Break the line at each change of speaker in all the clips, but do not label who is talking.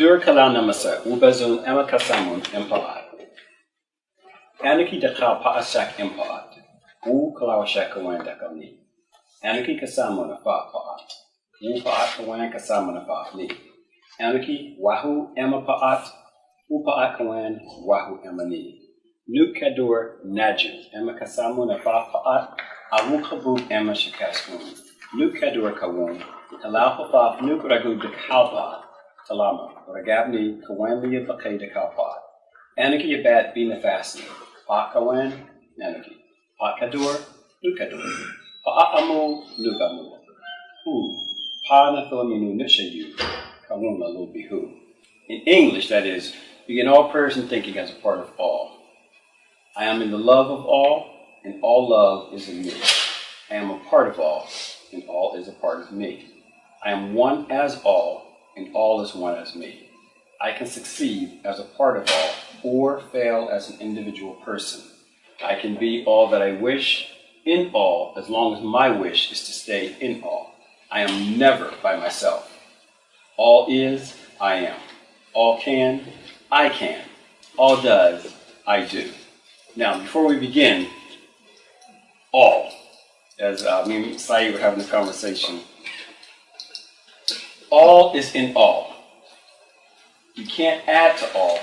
Kadur Kalau Namasa, Ubazun Emakasamun Empaat. Aniki Dakal Paasak Empaat, U Kalawashak Kawan Dakani. Aniki Kasamun Afa Paat, U Paat Kawan Kasamun Afa Ni. Aniki Wahu Emma Paat, U Paat Kawan Wahu Emani. Nu Kadur Naju, Emma Kasamun Afa Paat, Awu Kabub Emma Shakaskun. Nu Kadur Kawan, Kalau Paf Nu Ragu Dakalpa. Talama, Ragabni, Kawanli Bakay de Kalpa. Aniki Abat Binafasi, Pa Kawan, Nanaki. Pa Kadur, Nukadur. Pa Amu, Nukamu. Hu, Pa Nathominu Nishayu, Kawuma Lubihu. In English, that is, begin all prayers and thinking as a part of all. I am in the love of all, and all love is in me. I am a part of all, and all is a part of me. I am one as all, and all is one as me. I can succeed as a part of all, or fail as an individual person. I can be all that I wish in all, as long as my wish is to stay in all. I am never by myself. All is, I am. All can, I can. All does, I do. Now, before we begin, all, as me and Saeed were having this conversation, all is in all. You can't add to all,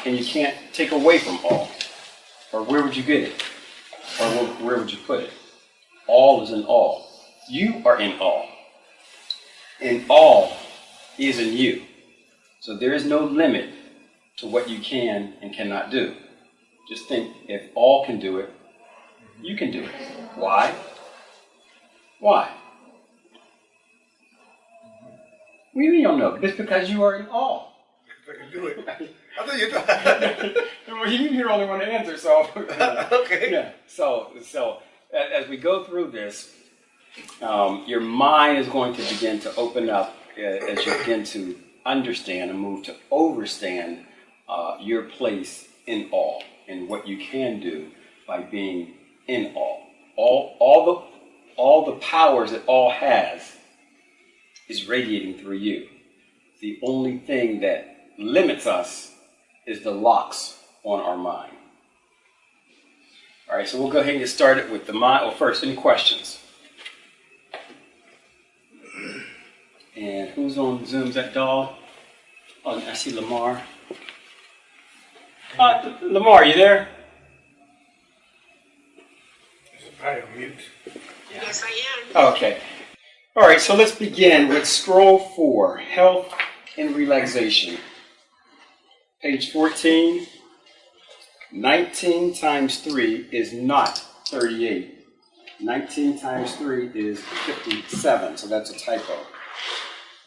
and you can't take away from all. Or where would you get it? Or where would you put it? All is in all. You are in all. And all is in you. So there is no limit to what you can and cannot do. Just think, if all can do it, you can do it. Why? Why? We don't know. It's because you are in awe.
I can do it. I thought you thought.
Well, you hear only one answer, so.
Okay.
Yeah. So as we go through this, your mind is going to begin to open up as you begin to understand and move to overstand your place in awe and what you can do by being in awe. All the powers that all has is radiating through you. The only thing that limits us is the locks on our mind. All right, so we'll go ahead and get started with the mind. Well, first, any questions? And who's on Zoom? Is that Doll? Oh, I see Lamar. Lamar, you there?
Is it probably on mute?
Yeah.
Yes, I am.
Oh, okay. All right, so let's begin with scroll 4, health and relaxation. Page 14, 19 times 3 is not 38. 19 times 3 is 57, so that's a typo.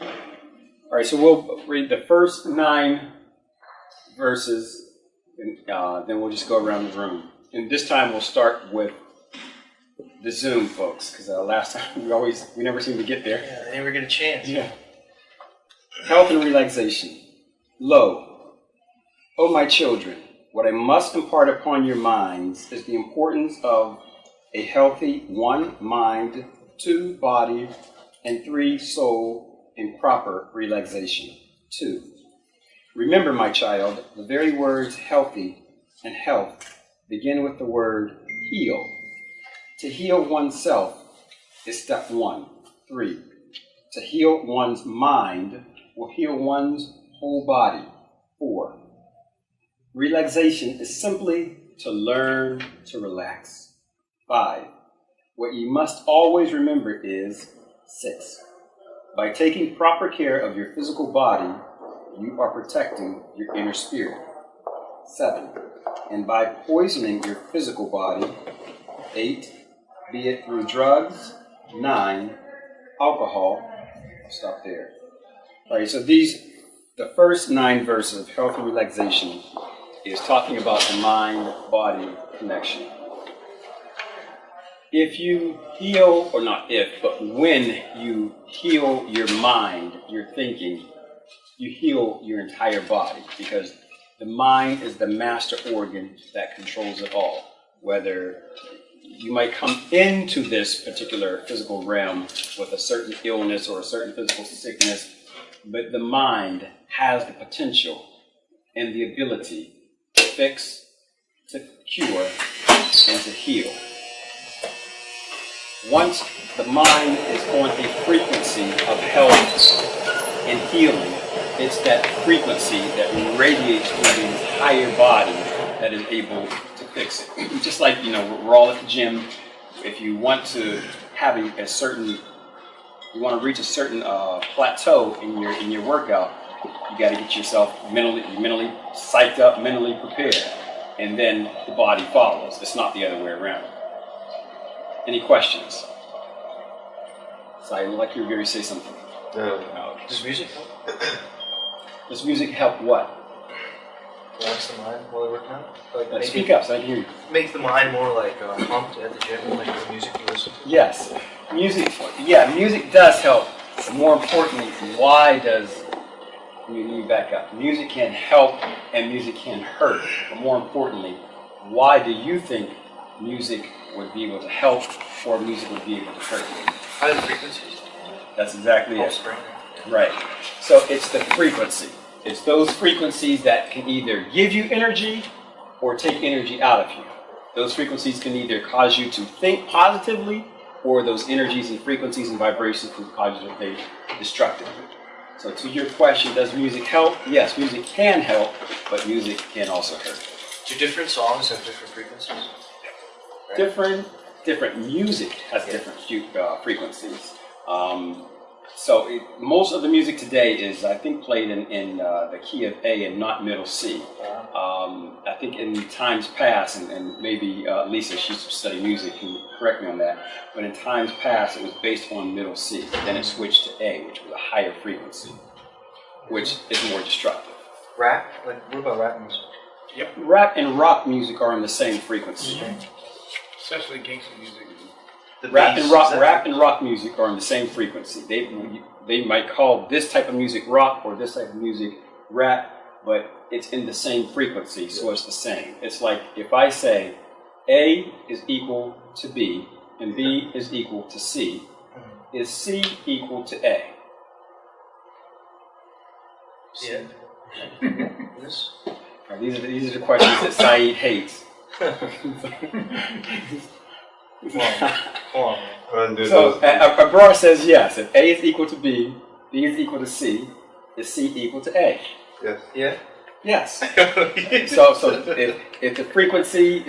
All right, so we'll read the first 9 verses, and then we'll just go around the room. And this time we'll start with the Zoom folks, because last time we never seem to get there.
Yeah, they never get a chance.
Yeah. Health and relaxation. Lo, O my children, what I must impart upon your minds is the importance of a healthy 1 mind, 2 body, and 3 soul in proper relaxation. 2. Remember, my child, the very words healthy and health begin with the word heal. To heal oneself is step 1. 3. To heal one's mind will heal one's whole body. 4. Relaxation is simply to learn to relax. 5. What you must always remember is 6. By taking proper care of your physical body, you are protecting your inner spirit. 7. And by poisoning your physical body, 8. Be it through drugs, 9, alcohol. I'll stop there. All right, so the first 9 verses of health and relaxation is talking about the mind-body connection. If you heal, or not if, but when you heal your mind, your thinking, you heal your entire body, because the mind is the master organ that controls it all. Whether you might come into this particular physical realm with a certain illness or a certain physical sickness, but the mind has the potential and the ability to fix, to cure, and to heal. Once the mind is on a frequency of health and healing, it's that frequency that radiates through the entire body that is able to fix it. Just like, we're all at the gym. If you want to have you want to reach a certain plateau in your workout, you got to get yourself mentally psyched up, mentally prepared, and then the body follows. It's not the other way around. Any questions? So I look like you're going to say something.
No. Does music help?
Does music help what?
Relax the mind while you're working out? Like
Speak up so I can hear you.
Make the mind more like pumped at the gym, like the music you listen to?
Yes. Music does help. But more importantly, why does... Let me back up. Music can help and music can hurt. But more importantly, why do you think music would be able to help or music would be able to hurt you?
High frequencies.
That's exactly it. Right. So it's the frequency. It's those frequencies that can either give you energy or take energy out of you. Those frequencies can either cause you to think positively, or those energies and frequencies and vibrations can cause you to think destructively. So to your question, does music help? Yes, music can help, but music can also hurt.
Do different songs have different frequencies? Right?
Different music has different frequencies. Most of the music today is, I think, played in the key of A and not middle C. I think in times past, and maybe Lisa, she studied music, can correct me on that, but in times past it was based on middle C. Then it switched to A, which was a higher frequency, which is more destructive.
Rap? Like, what about rap music?
Yep. Rap and rock music are in the same frequency.
Mm-hmm. Especially gangster music.
Rap and rock music are in the same frequency. They might call this type of music rock or this type of music rap, but it's in the same frequency, so it's the same. It's like if I say A is equal to B and B is equal to C, is C equal to A?
Yeah. Yes.
Right, these are the questions that Saeed hates. So Abrar says yes. If A is equal to B, B is equal to C, is C equal to A?
Yes. Yeah.
Yes. so if A frequency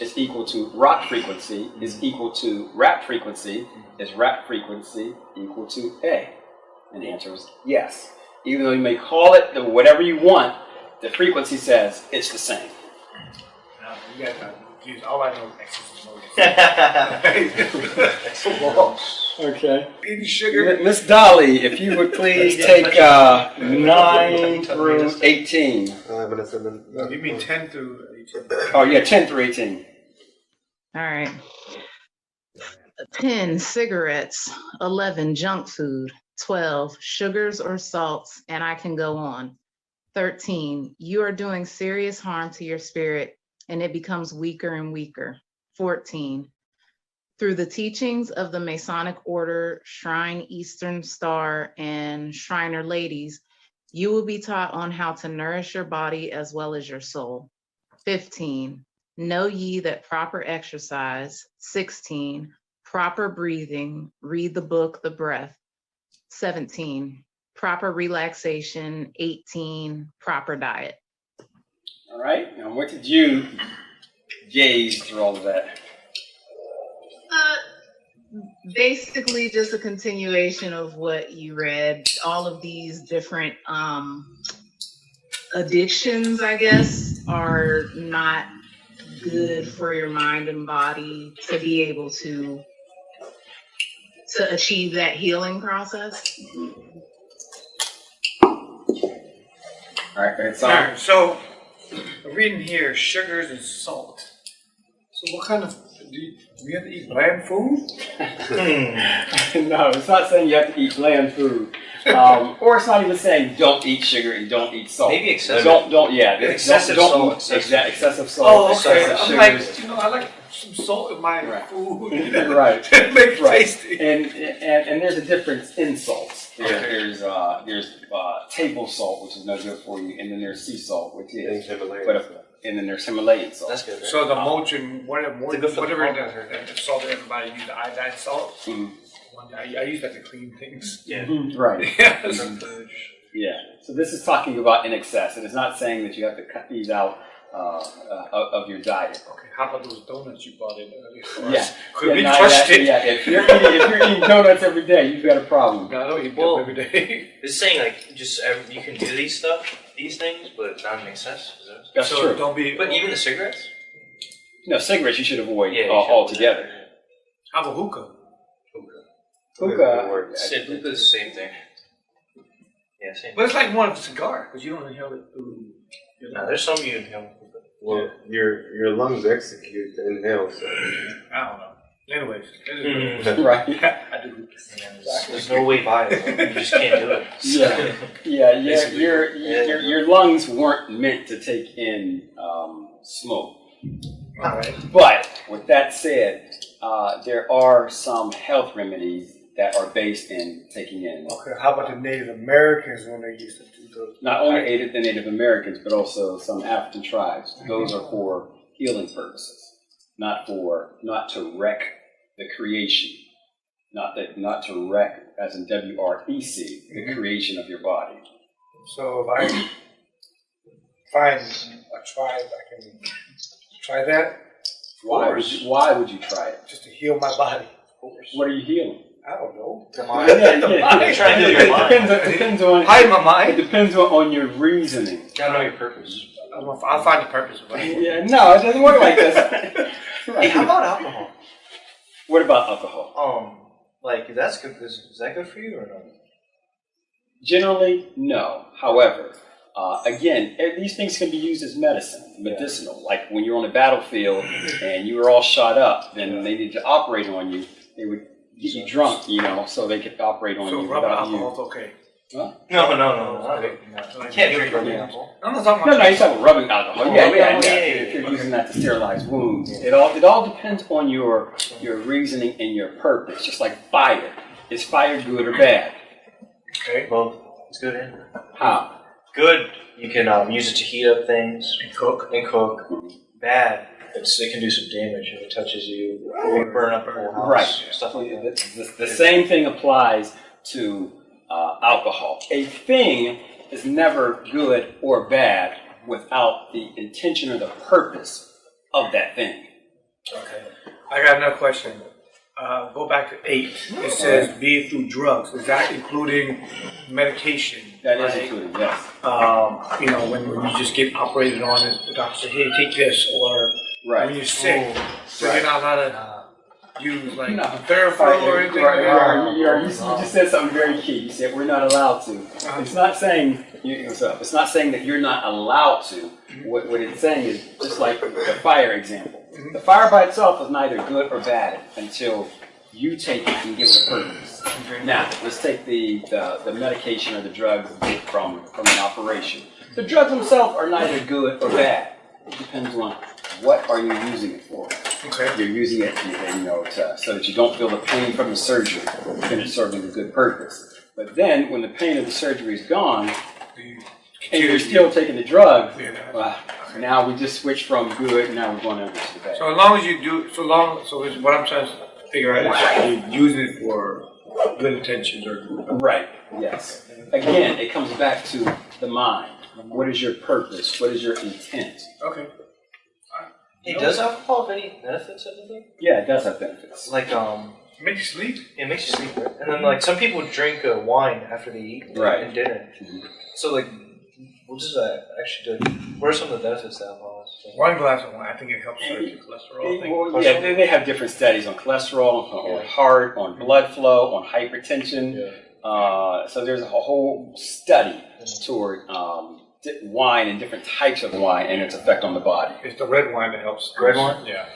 is equal to rock frequency is equal to rap frequency, is rap frequency equal to A? And the answer is yes. Even though you may call it whatever you want, the frequency says it's the same.
You guys are confused. All I know is X's and O's.
Okay.
Eating sugar.
Miss Dolly, if you would please take 9 through 18.
You mean 10 through 18?
Oh yeah, 10 through 18.
All right. 10, cigarettes. 11, junk food. 12, sugars or salts, and I can go on. 13, you are doing serious harm to your spirit, and it becomes weaker and weaker. 14, through the teachings of the Masonic Order, Shrine Eastern Star, and Shriner Ladies, you will be taught on how to nourish your body as well as your soul. 15, know ye that proper exercise. 16, proper breathing, read the book, The Breath. 17, proper relaxation. 18, proper diet.
All right. Now, what did you gaze through all of that?
Basically, just a continuation of what you read. All of these different addictions, I guess, are not good for your mind and body to be able to achieve that healing process.
All right,
So reading here, sugars and salt. So what kind of, do we have to eat bland food?
No, it's not saying you have to eat bland food. Or it's not even saying don't eat sugar and don't eat salt.
Maybe excessive.
Excessive
salt.
Excessive salt.
Oh, okay.
excessive
I'm like,
sugars.
I like some salt in my food.
Right.
To make it
Right.
tasty.
And there's a difference in salts. There's table salt, which is no good for you, and then there's sea salt, which is. And then there's Himalayan salt.
That's good. Right?
So the mulching, whatever
good for the
the salt that everybody use, the iodine salt.
Mhm.
I use that to clean things.
Yeah.
Right.
Yes.
Yeah. So this is talking about in excess. It is not saying that you have to cut these out of your diet.
Okay, how about those donuts you brought in earlier?
Yeah.
Could we trust it?
Yeah. If you're eating donuts every day, you've got a problem.
No, I don't eat them every day.
It's saying like just you can do these things, but not in excess.
That's
So
true.
don't be.
But even the cigarettes.
No, cigarettes you should avoid
Yeah,
altogether.
How about hookah?
Hookah.
It's the same thing. Yeah, same.
But it's like more of a cigar because you don't inhale it through.
No, there's some you inhale.
Well, your lungs execute the inhale, so
I don't know. Anyways,
Right.
I do.
There's no way by it. You just can't do it.
Your lungs weren't meant to take in smoke.
All right.
But with that said, there are some health remedies that are based in taking in
Okay, how about the Native Americans when they used to do those?
not only the Native Americans, but also some African tribes. Those are for healing purposes, not to wreck the creation, not to wreck, as in WREC, the creation of your body.
So if I find a tribe, I can try that.
Why would you try it?
Just to heal my body.
What are you healing?
I don't know.
You're trying to heal your mind.
It depends on
Hide my mind.
It depends on your reasoning.
Gotta know your purpose.
I'll find the purpose of it.
Yeah, no, it doesn't work like this.
Hey, how about alcohol?
What about alcohol?
Like that's good. Is that good for you or no?
Generally, no. However, again, these things can be used as medicine, medicinal. Like when you're on the battlefield and you were all shot up, then they need to operate on you. They would get you drunk, so they could operate on
So
you
rubbing
without you.
alcohol's okay.
No.
Okay.
You can't drink rubbing alcohol.
I'm not talking
No,
about.
you're talking about rubbing alcohol.
Oh,
Yeah.
rubbing alcohol, yeah.
If you're using that to sterilize wounds, it all depends on your reasoning and your purpose. Just like fire, is fire good or bad?
Okay.
Both. It's good and bad.
How?
Good. You can use it to heat up things
And cook.
and cook. Bad. It can do some damage if it touches you. Or you burn up a whole house.
Right.
Stuff like that.
The same thing applies to alcohol. A thing is never good or bad without the intention or the purpose of that thing.
Okay. I got another question. Go back to 8. It says be through drugs. Is that including medication?
That is
Like,
included, yes.
when you just get operated on and the doctor says, hey, take this, or when you're sick, so you're not allowed to use like Theraflu or anything like that?
You just said something very key. You said we're not allowed to. It's not saying it's not saying that you're not allowed to. What it's saying is just like the fire example. The fire by itself is neither good or bad until you take it and give it a purpose. Now, let's take the medication or the drugs from an operation. The drugs themselves are neither good or bad. It depends on what are you using it for.
Okay.
You're using it, so that you don't feel the pain from the surgery. Then it's serving a good purpose. But then, when the pain of the surgery is gone, and you're still taking the drug, now we just switched from good, now we're going over to the bad.
So as long as you do, so what I'm trying to figure out is you're using it for good intentions or
Right, yes. Again, it comes back to the mind. What is your purpose? What is your intent?
Okay.
Hey, does alcohol have any benefits? Anything?
Yeah, it does have benefits.
Like
It makes you sleep.
it makes you sleep, right? And then like some people drink wine after they eat and dinner. So like, what does that actually do? What are some of the benefits that alcohol has?
One glass of wine, I think it helps with your cholesterol thing.
Well, yeah, they have different studies on cholesterol, on heart, on blood flow, on hypertension. So there's a whole study toward wine and different types of wine and its effect on the body.
It's the red wine that helps.
Red wine?
Yeah.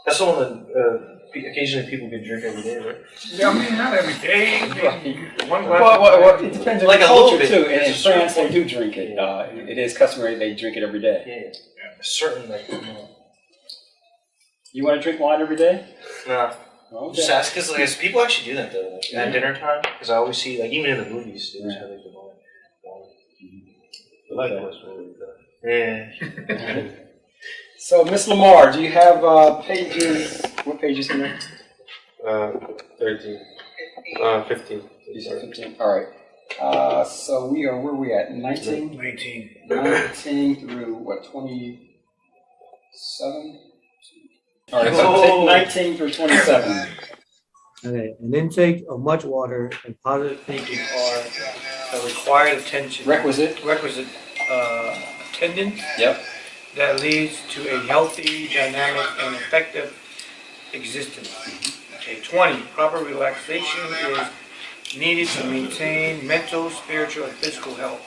That's the one that occasionally people can drink every day, right?
Yeah, I mean, not every day. One glass.
Well, it depends on
Like
the
a little
culture
bit.
too. And in
It's
France,
certain-
they do drink it. It is customary they drink it every day.
Yeah. Certain, like,
You want to drink wine every day?
nah.
Okay.
Just ask, because like, people actually do that though, like, at dinner time. Because I always see, like, even in the movies, they just have like the wine. Yeah.
So, Miss Lamar, do you have pages? What pages in there?
13. 15.
You said 15. All right. So we are, where are we at? 19? 19 through what, 27? All right, so take 19 through 27.
Okay, an intake of much water and positive thinking are
The required attention.
Requisite.
Attendance
Yep.
that leads to a healthy, dynamic, and effective existence. Okay, 20. Proper relaxation is needed to maintain mental, spiritual, and physical health.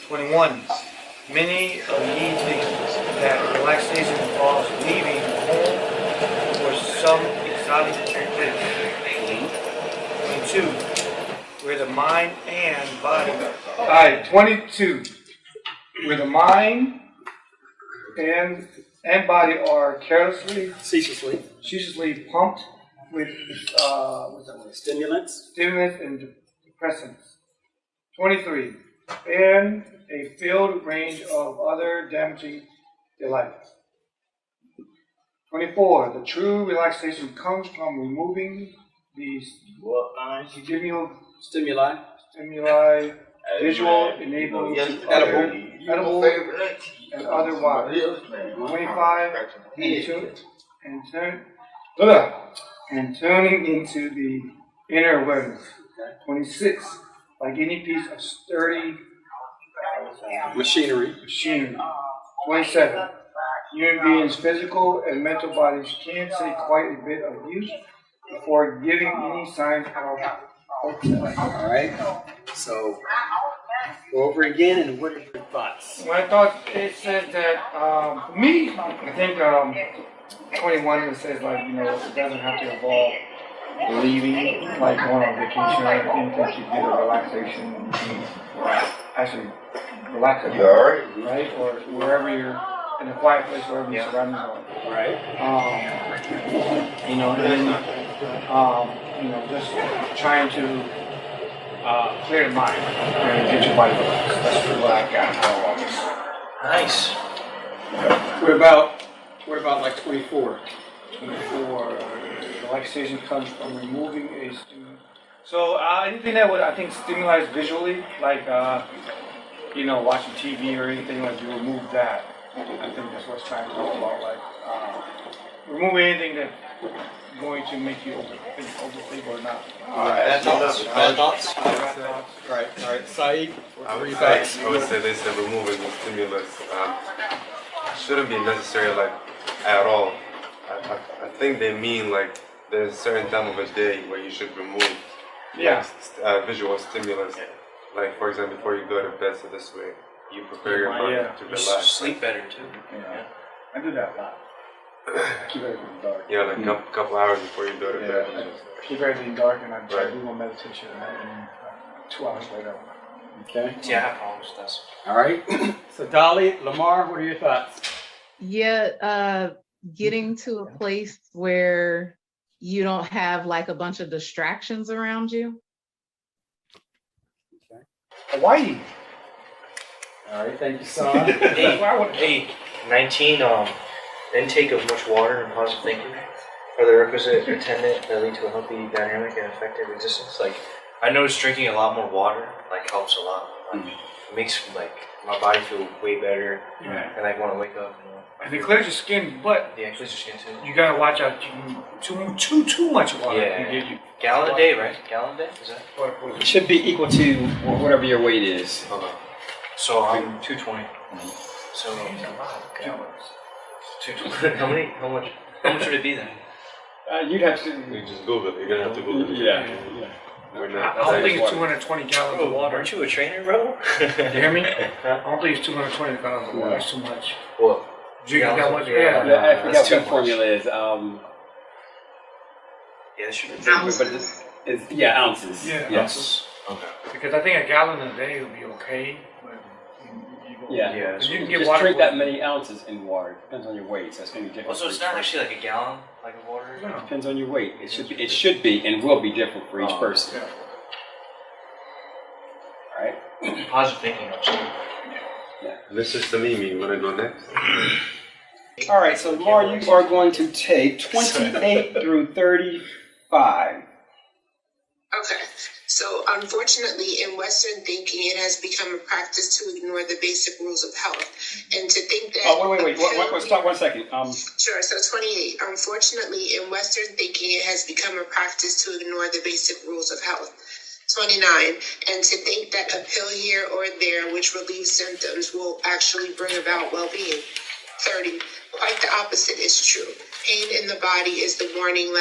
21. Many of these things that relaxation involves leaving home for some exotic place. 22. Where the mind and body. Alright, 22. Where the mind and body are ceaselessly pumped with what's that word? Stimulants and depressants. 23. And a filled range of other damaging delights. 24. The true relaxation comes from removing these stimuli, visual, enabling edible and otherwise. 25. And turning into the inner awareness. 26. Like any piece of sturdy
Machinery.
27. Human beings' physical and mental bodies can take quite a bit of use before giving any signs of protest.
All right. So go over again, and what are your thoughts?
My thought, it says that for me, I think 21 it says like, it doesn't have to involve leaving, like going on vacation or anything to get a relaxation. You can actually relax at home, right? Or wherever you're in a quiet place, wherever your surroundings are.
Right.
Just trying to clear the mind and get your body relaxed. That's what I got out of all this.
Nice.
What about like 24?
24, relaxation comes from removing a stimulus. So anything that would, I think, stimulate visually, like, watching TV or anything, like you remove that. I think that's what it's trying to talk about, like, remove anything that's going to make you overthink or not.
Bad thoughts?
All right. Saeed,
I would say they said removing the stimulus shouldn't be necessary like at all. I think they mean like there's a certain time of a day where you should remove visual stimulus. Like for example, before you go to bed, so this way you prepare your body to relax.
Sleep better too.
Yeah. I do that a lot. Keep everything dark.
Yeah, like a couple hours before you go to bed.
Keep everything dark, and I do my meditation, and 2 hours later.
Okay.
Yeah, I have problems with that.
All right. So Dolly, Lamar, what are your thoughts?
Yeah, getting to a place where you don't have like a bunch of distractions around you.
Hawaii.
All right, thank you, son.
Hey, 19, intake of much water and positive thinking are the requisite attendant that lead to a healthy, dynamic, and effective existence. Like, I noticed drinking a lot more water, like, helps a lot. Like, it makes, like, my body feel way better, and I want to wake up,
And it clears your skin, but
Yeah, it clears your skin, too.
you gotta watch out. Too much water.
Yeah.
can get you.
Gallon a day, right? Gallon a day? Is that?
It should be equal to whatever your weight is.
Okay. So I'm 220. So how much would it be then?
You'd have to.
You just Google it. You're gonna have to Google it.
Yeah.
We're
I
not.
don't think it's
water.
220 gallons of
Bro,
water.
aren't you a trainer, bro?
You hear me? I don't think it's 220 gallons of water. That's too much.
What?
Drinking that much?
Yeah.
Yeah.
Yeah, I forgot
That's
what
too
the
much.
formula is.
Yeah, it should be.
But it's ounces.
Yeah.
Yes.
Okay.
Because I think a gallon a day would be okay. But you go,
Yeah.
Yeah.
Because you can
Just
get water.
drink that many ounces in water. Depends on your weight. So it's going to be different.
Well, so
for
it's
each
not
person.
actually like a gallon, like of water?
No.
Depends on your weight. It should be and will be different for each
Oh,
person.
Yeah.
All right.
Positive thinking, actually.
Mr. Samimi, you want to go next?
All right. So Lamar, you are going to take 28 through 35.
Okay. So unfortunately, in Western thinking, it has become a practice to ignore the basic rules of health and to think that.
Oh, wait. Stop 1 second.
Sure. So 28. Unfortunately, in Western thinking, it has become a practice to ignore the basic rules of health. 29. And to think that a pill here or there which relieves symptoms will actually bring about well-being. 30. Quite the opposite is true. Pain in the body is a warning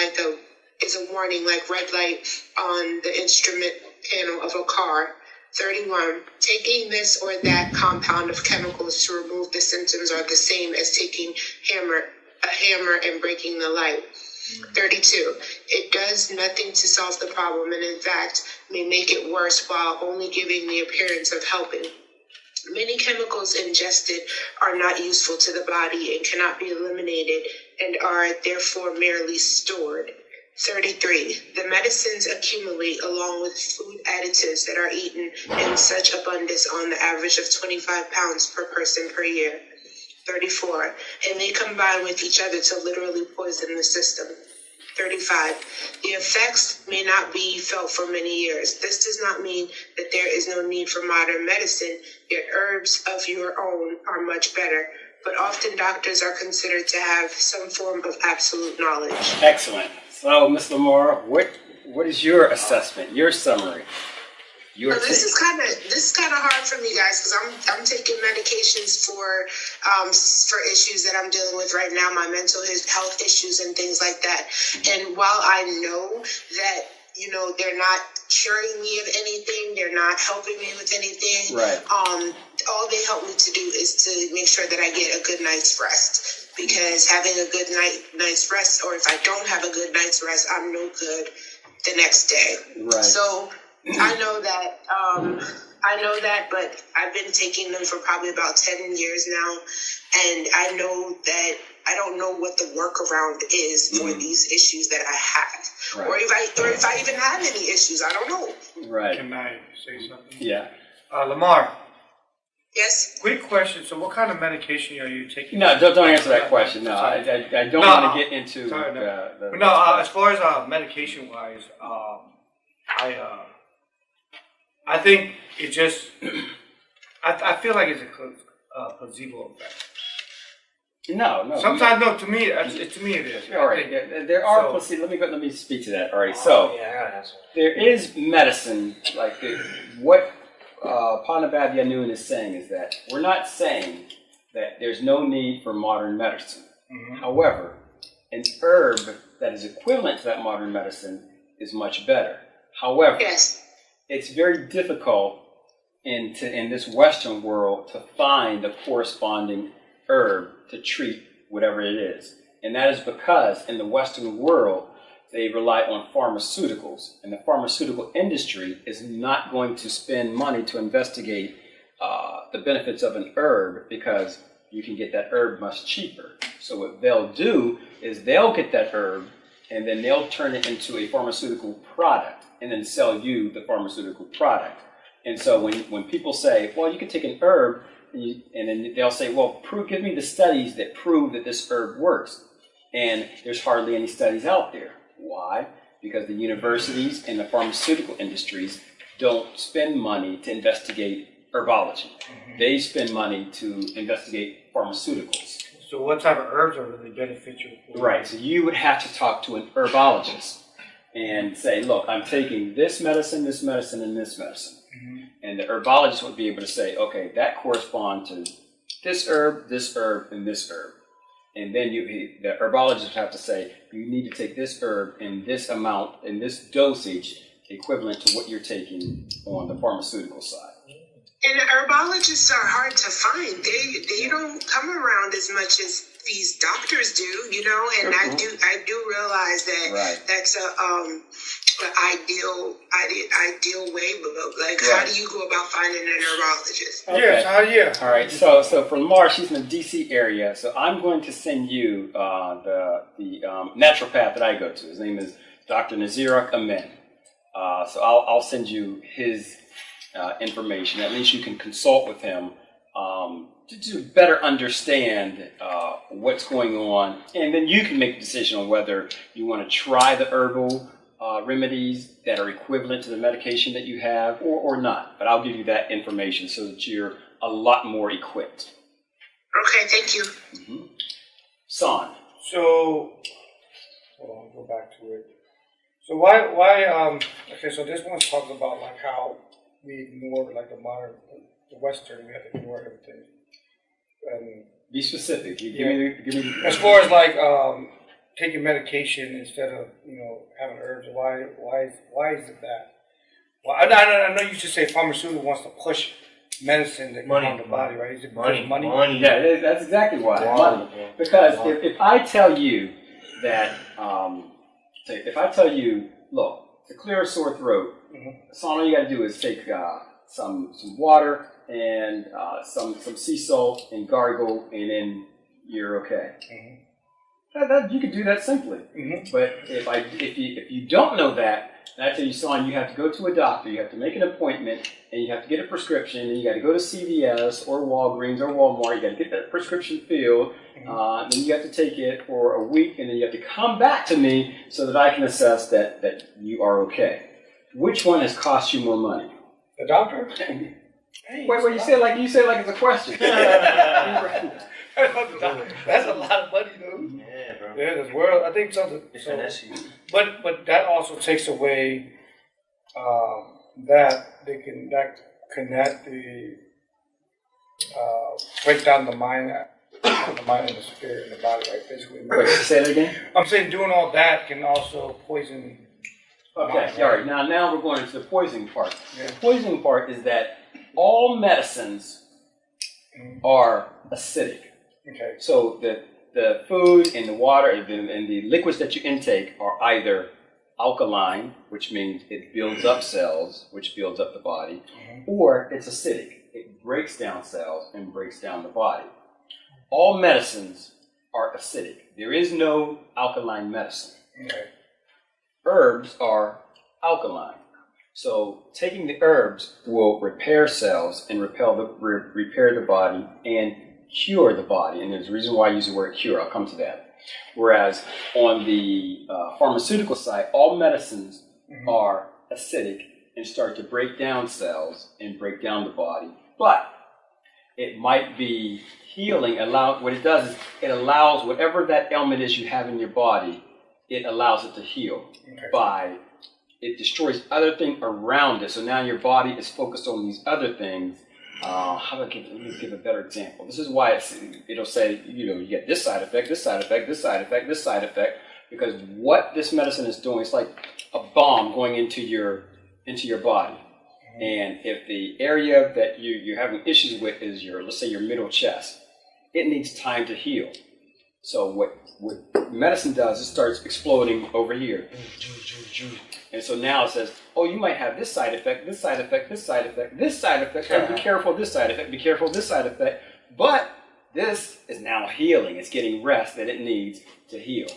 like red light on the instrument panel of a car. 31. Taking this or that compound of chemicals to remove the symptoms are the same as taking a hammer and breaking the light. 32. It does nothing to solve the problem and in fact may make it worse while only giving the appearance of helping. Many chemicals ingested are not useful to the body and cannot be eliminated and are therefore merely stored. 33. The medicines accumulate along with food additives that are eaten in such abundance on the average of 25 pounds per person per year. 34. And they combine with each other to literally poison the system. 35. The effects may not be felt for many years. This does not mean that there is no need for modern medicine, yet herbs of your own are much better. But often doctors are considered to have some form of absolute knowledge.
Excellent. So, Ms. Lamar, what is your assessment, your summary, your
Well, this
take?
is kind of hard for me, guys, because I'm taking medications for issues that I'm dealing with right now, my mental health issues and things like that. And while I know that they're not curing me of anything, they're not helping me with anything.
Right.
All they help me to do is to make sure that I get a good night's rest. Because having a good night's rest, or if I don't have a good night's rest, I'm no good the next day.
Right.
So I know that, but I've been taking them for probably about 10 years now, and I know that I don't know what the workaround is for these issues that I have,
Right.
or if I even have any issues. I don't know.
Right.
Can I say something?
Yeah.
Lamar,
Yes.
quick question. So what kind of medication are you taking?
No, don't answer that question. No, I don't want to get into
Sorry,
the
as far as medication wise, I think it just, I feel like it's a placebo effect.
No.
Sometimes, no, to me it is.
All right. There are placebo. Let me speak to that. All right. So
Yeah, I gotta answer.
there is medicine. Like what Panabab Yanun is saying is that we're not saying that there's no need for modern medicine. However, an herb that is equivalent to that modern medicine is much better. However,
Yes.
it's very difficult in this Western world to find a corresponding herb to treat whatever it is. And that is because in the Western world, they rely on pharmaceuticals. And the pharmaceutical industry is not going to spend money to investigate the benefits of an herb because you can get that herb much cheaper. So what they'll do is they'll get that herb and then they'll turn it into a pharmaceutical product and then sell you the pharmaceutical product. And so when people say, well, you can take an herb, and then they'll say, well, give me the studies that prove that this herb works. And there's hardly any studies out there. Why? Because the universities and the pharmaceutical industries don't spend money to investigate herbology. They spend money to investigate pharmaceuticals.
So what type of herbs are really beneficial for you?
Right, so you would have to talk to an herbologist and say, look, I'm taking this medicine, and this medicine. And the herbologist would be able to say, okay, that corresponds to this herb, and this herb. And then the herbologist would have to say, you need to take this herb in this amount, in this dosage, equivalent to what you're taking on the pharmaceutical side.
And herbologists are hard to find. They don't come around as much as these doctors do, you know. And I do realize that that's an ideal way. But like, how do you go about finding an herbologist?
Okay.
Yes,
All right. So for Lamar, she's in the DC area. So I'm going to send you the naturopath that I go to. His name is Dr. Nazirak Amin. So I'll send you his information. At least you can consult with him to better understand what's going on, and then you can make a decision on whether you want to try the herbal remedies that are equivalent to the medication that you have or not. But I'll give you that information so that you're a lot more equipped.
Okay, thank you.
Mm-hmm. Son.
So, hold on, go back to it. So why, okay, so this one talks about like how we ignore like the modern, the Western, we have to ignore everything. And
Be specific. Give me
as far as like taking medication instead of, you know, having herbs, why is it that? Well, I know you should say pharmaceutical wants to push medicine that can harm the body, right? Is it because of money?
Yeah, that's exactly why. Money. Because if I tell you that, if I tell you, look, to clear a sore throat, so all you got to do is take some water and some sea salt and gargle, and then you're okay. You could do that simply. But if you don't know that, and I tell you, son, you have to go to a doctor. You have to make an appointment, and you have to get a prescription. And you got to go to CVS or Walgreens or Walmart. You got to get that prescription filled. Then you have to take it for a week, and then you have to come back to me so that I can assess that you are okay. Which one has cost you more money?
The doctor?
Wait, you say it like it's a question.
That's a lot of money, dude.
Yeah, bro.
Yeah, this world. I think something. But that also takes away that connect the break down the mind, and the spirit and the body, right? Basically.
Wait, say that again.
I'm saying doing all that can also poison.
Okay, all right. Now we're going into the poisoning part.
Yeah.
The poisoning part is that all medicines are acidic.
Okay.
So the food and the water and the liquids that you intake are either alkaline, which means it builds up cells, which builds up the body, or it's acidic. It breaks down cells and breaks down the body. All medicines are acidic. There is no alkaline medicine.
Okay.
Herbs are alkaline. So taking the herbs will repair cells and repair the body and cure the body. And there's a reason why I use the word cure. I'll come to that. Whereas on the pharmaceutical side, all medicines are acidic and start to break down cells and break down the body. But it might be healing. What it does is it allows whatever that ailment is you have in your body, it allows it to heal by it destroys other things around it. So now your body is focused on these other things. Let me give a better example. This is why it'll say, you get this side effect, this side effect, this side effect, this side effect, because what this medicine is doing is like a bomb going into your body. And if the area that you're having issues with is let's say your middle chest, it needs time to heal. So what medicine does, it starts exploding over here. And so now it says, oh, you might have this side effect, this side effect, this side effect, this side effect. Oh, be careful, this side effect, be careful, this side effect. But this is now healing. It's getting rest that it needs to heal.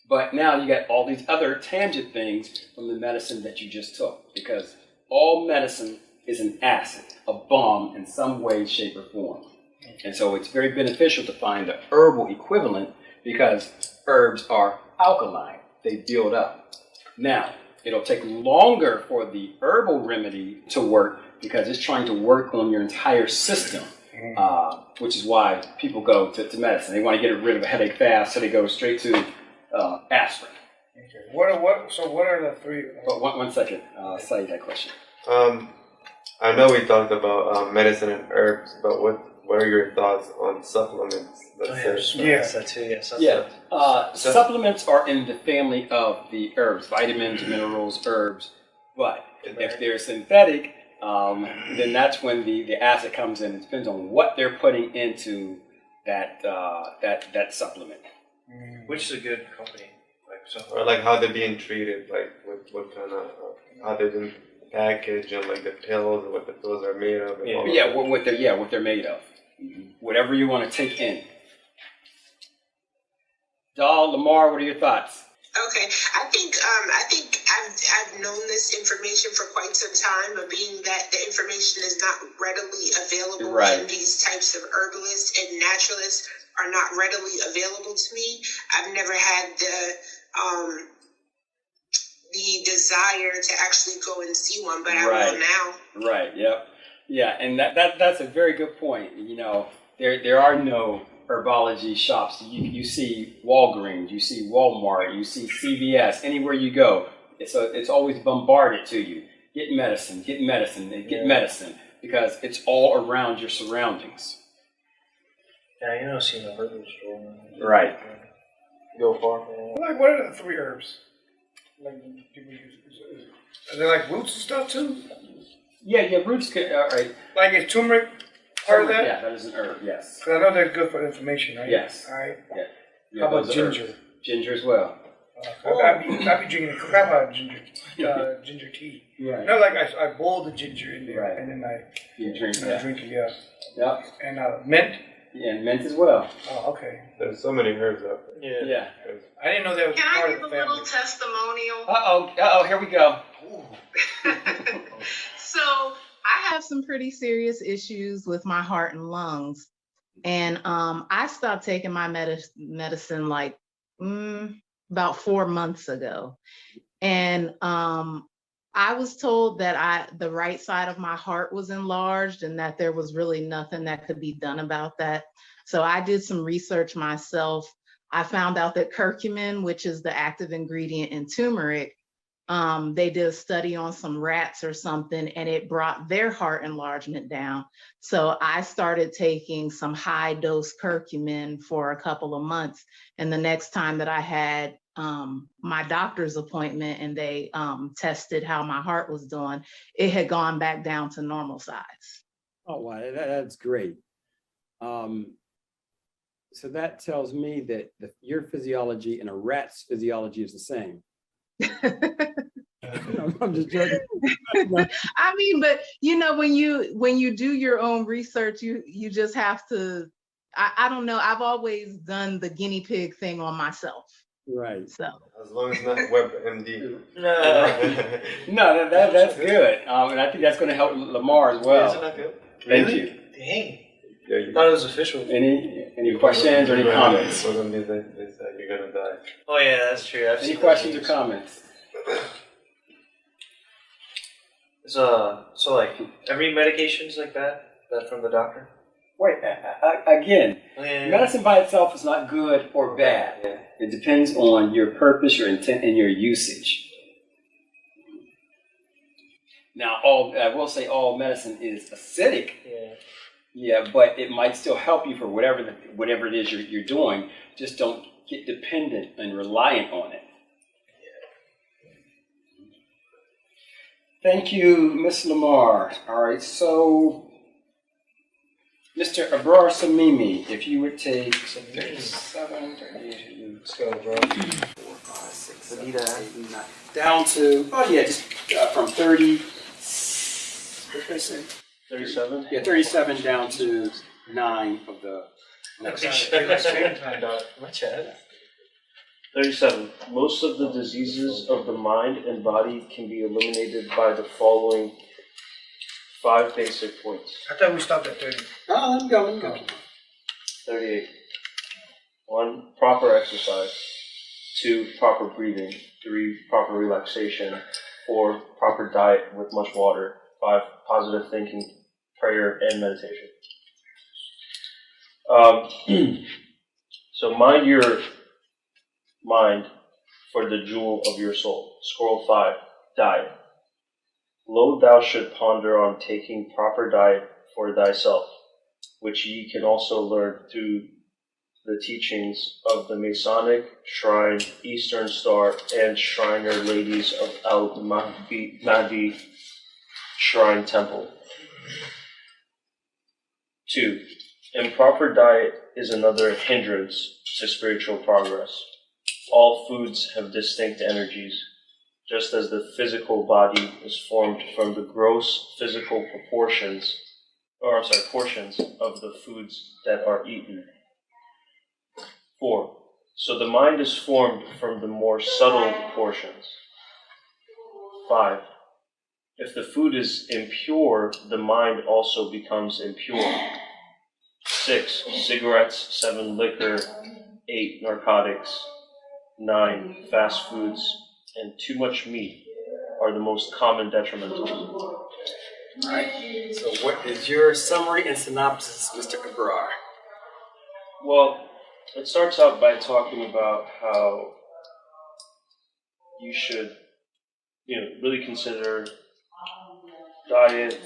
But now you got all these other tangent things from the medicine that you just took, because all medicine is an acid, a bomb in some way, shape, or form. And so it's very beneficial to find the herbal equivalent because herbs are alkaline. They build up. Now, it'll take longer for the herbal remedy to work because it's trying to work on your entire system, which is why people go to medicine. They want to get rid of a headache fast, so they go straight to aspirin.
Okay. What are the three?
But one second. I'll tell you that question.
I know we talked about medicine and herbs, but what are your thoughts on supplements? Supplements
are in the family of the herbs, vitamins, minerals, herbs. But if they're synthetic, then that's when the acid comes in. It depends on what they're putting into that supplement.
Which is a good company? Like so.
Or like how they're being treated, like what kind of how they've been packaged, and like the pills, and what the pills are made of. And all of that.
What they're made of. Whatever you want to take in. Dahl, Lamar, what are your thoughts?
Okay, I think I've known this information for quite some time, but being that the information is not readily available,
Right.
and these types of herbalists and naturalists are not readily available to me, I've never had the desire to actually go and see one, but I will now.
Right. Yep. Yeah, and that's a very good point. You know, there are no herbology shops. You see Walgreens, you see Walmart, you see CVS. Anywhere you go, it's always bombarded to you. Get medicine, because it's all around your surroundings.
Yeah, you don't see no herbal store.
Right.
Go far.
Like, what are the 3 herbs? Like, people use? Are they like roots and stuff too?
Yeah, roots could. All right.
Like, is turmeric part of that?
Yeah, that is an herb. Yes.
Because I know they're good for inflammation, right?
Yes.
All right.
Yeah,
How about
those are herbs.
ginger?
Ginger as well.
I'd be drinking a crap out of ginger tea.
Right.
You know, like I boil the ginger in there,
Right.
and then
You drink
I
that.
drink it, yeah.
Yep.
And mint.
Yeah, and mint as well.
Oh, okay.
There's so many herbs out there.
Yeah.
I didn't know that was
Can
part
I
of
give
the
a
family.
little testimonial?
Uh-oh, here we go.
So
I have some pretty serious issues with my heart and lungs. And I stopped taking my medicine like about 4 months ago. And I was told that the right side of my heart was enlarged and that there was really nothing that could be done about that. So I did some research myself. I found out that curcumin, which is the active ingredient in turmeric, they did a study on some rats or something, and it brought their heart enlargement down. So I started taking some high dose curcumin for a couple of months. And the next time that I had my doctor's appointment and they tested how my heart was doing, it had gone back down to normal size.
Oh, wow, that's great. So that tells me that your physiology and a rat's physiology is the same. I'm just joking.
I mean, but you know, when you do your own research, you just have to. I don't know. I've always done the guinea pig thing on myself.
Right.
So
As long as not WebMD.
No, that's good. And I think that's going to help Lamar as well.
Isn't that good?
Thank you.
Dang.
Yeah,
I thought it was official.
Any questions or any comments?
They say you're gonna die.
Oh yeah, that's true. I've
Any
seen
questions or
those
comments?
memes. So like every medication's like that from the doctor.
Wait, again,
Oh, yeah.
medicine by itself is not good or bad.
Yeah.
It depends on your purpose, your intent, and your usage. Now, I will say all medicine is acidic.
Yeah.
Yeah, but it might still help you for whatever it is you're doing. Just don't get dependent and reliant on it. Thank you, Miss Lamar. All right, so Mr. Abrar Samimi, if you would take 37, 38,
Let's go, bro.
4, 5, 6, 7, 8, 9, down to just from 30. What did I say?
37.
Yeah, 37 down to 9 of the next.
My chat. 37. Most of the diseases of the mind and body can be eliminated by the following 5 basic points.
I thought we stopped at 30.
Oh, let me go.
38. 1. Proper exercise. 2. Proper breathing. 3. Proper relaxation. 4. Proper diet with much water. 5. Positive thinking, prayer, and meditation. So mind your mind for the jewel of your soul. Scroll 5. Diet. Lo, thou should ponder on taking proper diet for thyself, which ye can also learn through the teachings of the Masonic Shrine, Eastern Star, and Shriner Ladies of Al-Mahdi Shrine Temple. 2. Improper diet is another hindrance to spiritual progress. All foods have distinct energies, just as the physical body is formed from the gross physical portions of the foods that are eaten. 4. So the mind is formed from the more subtle portions. 5. If the food is impure, the mind also becomes impure. 6. Cigarettes. 7. Liquor. 8. Narcotics. 9. Fast foods. And too much meat are the most common detrimentals.
All right. So what is your summary and synopsis, Mr. Abrar?
Well, it starts out by talking about how you should, really consider diet,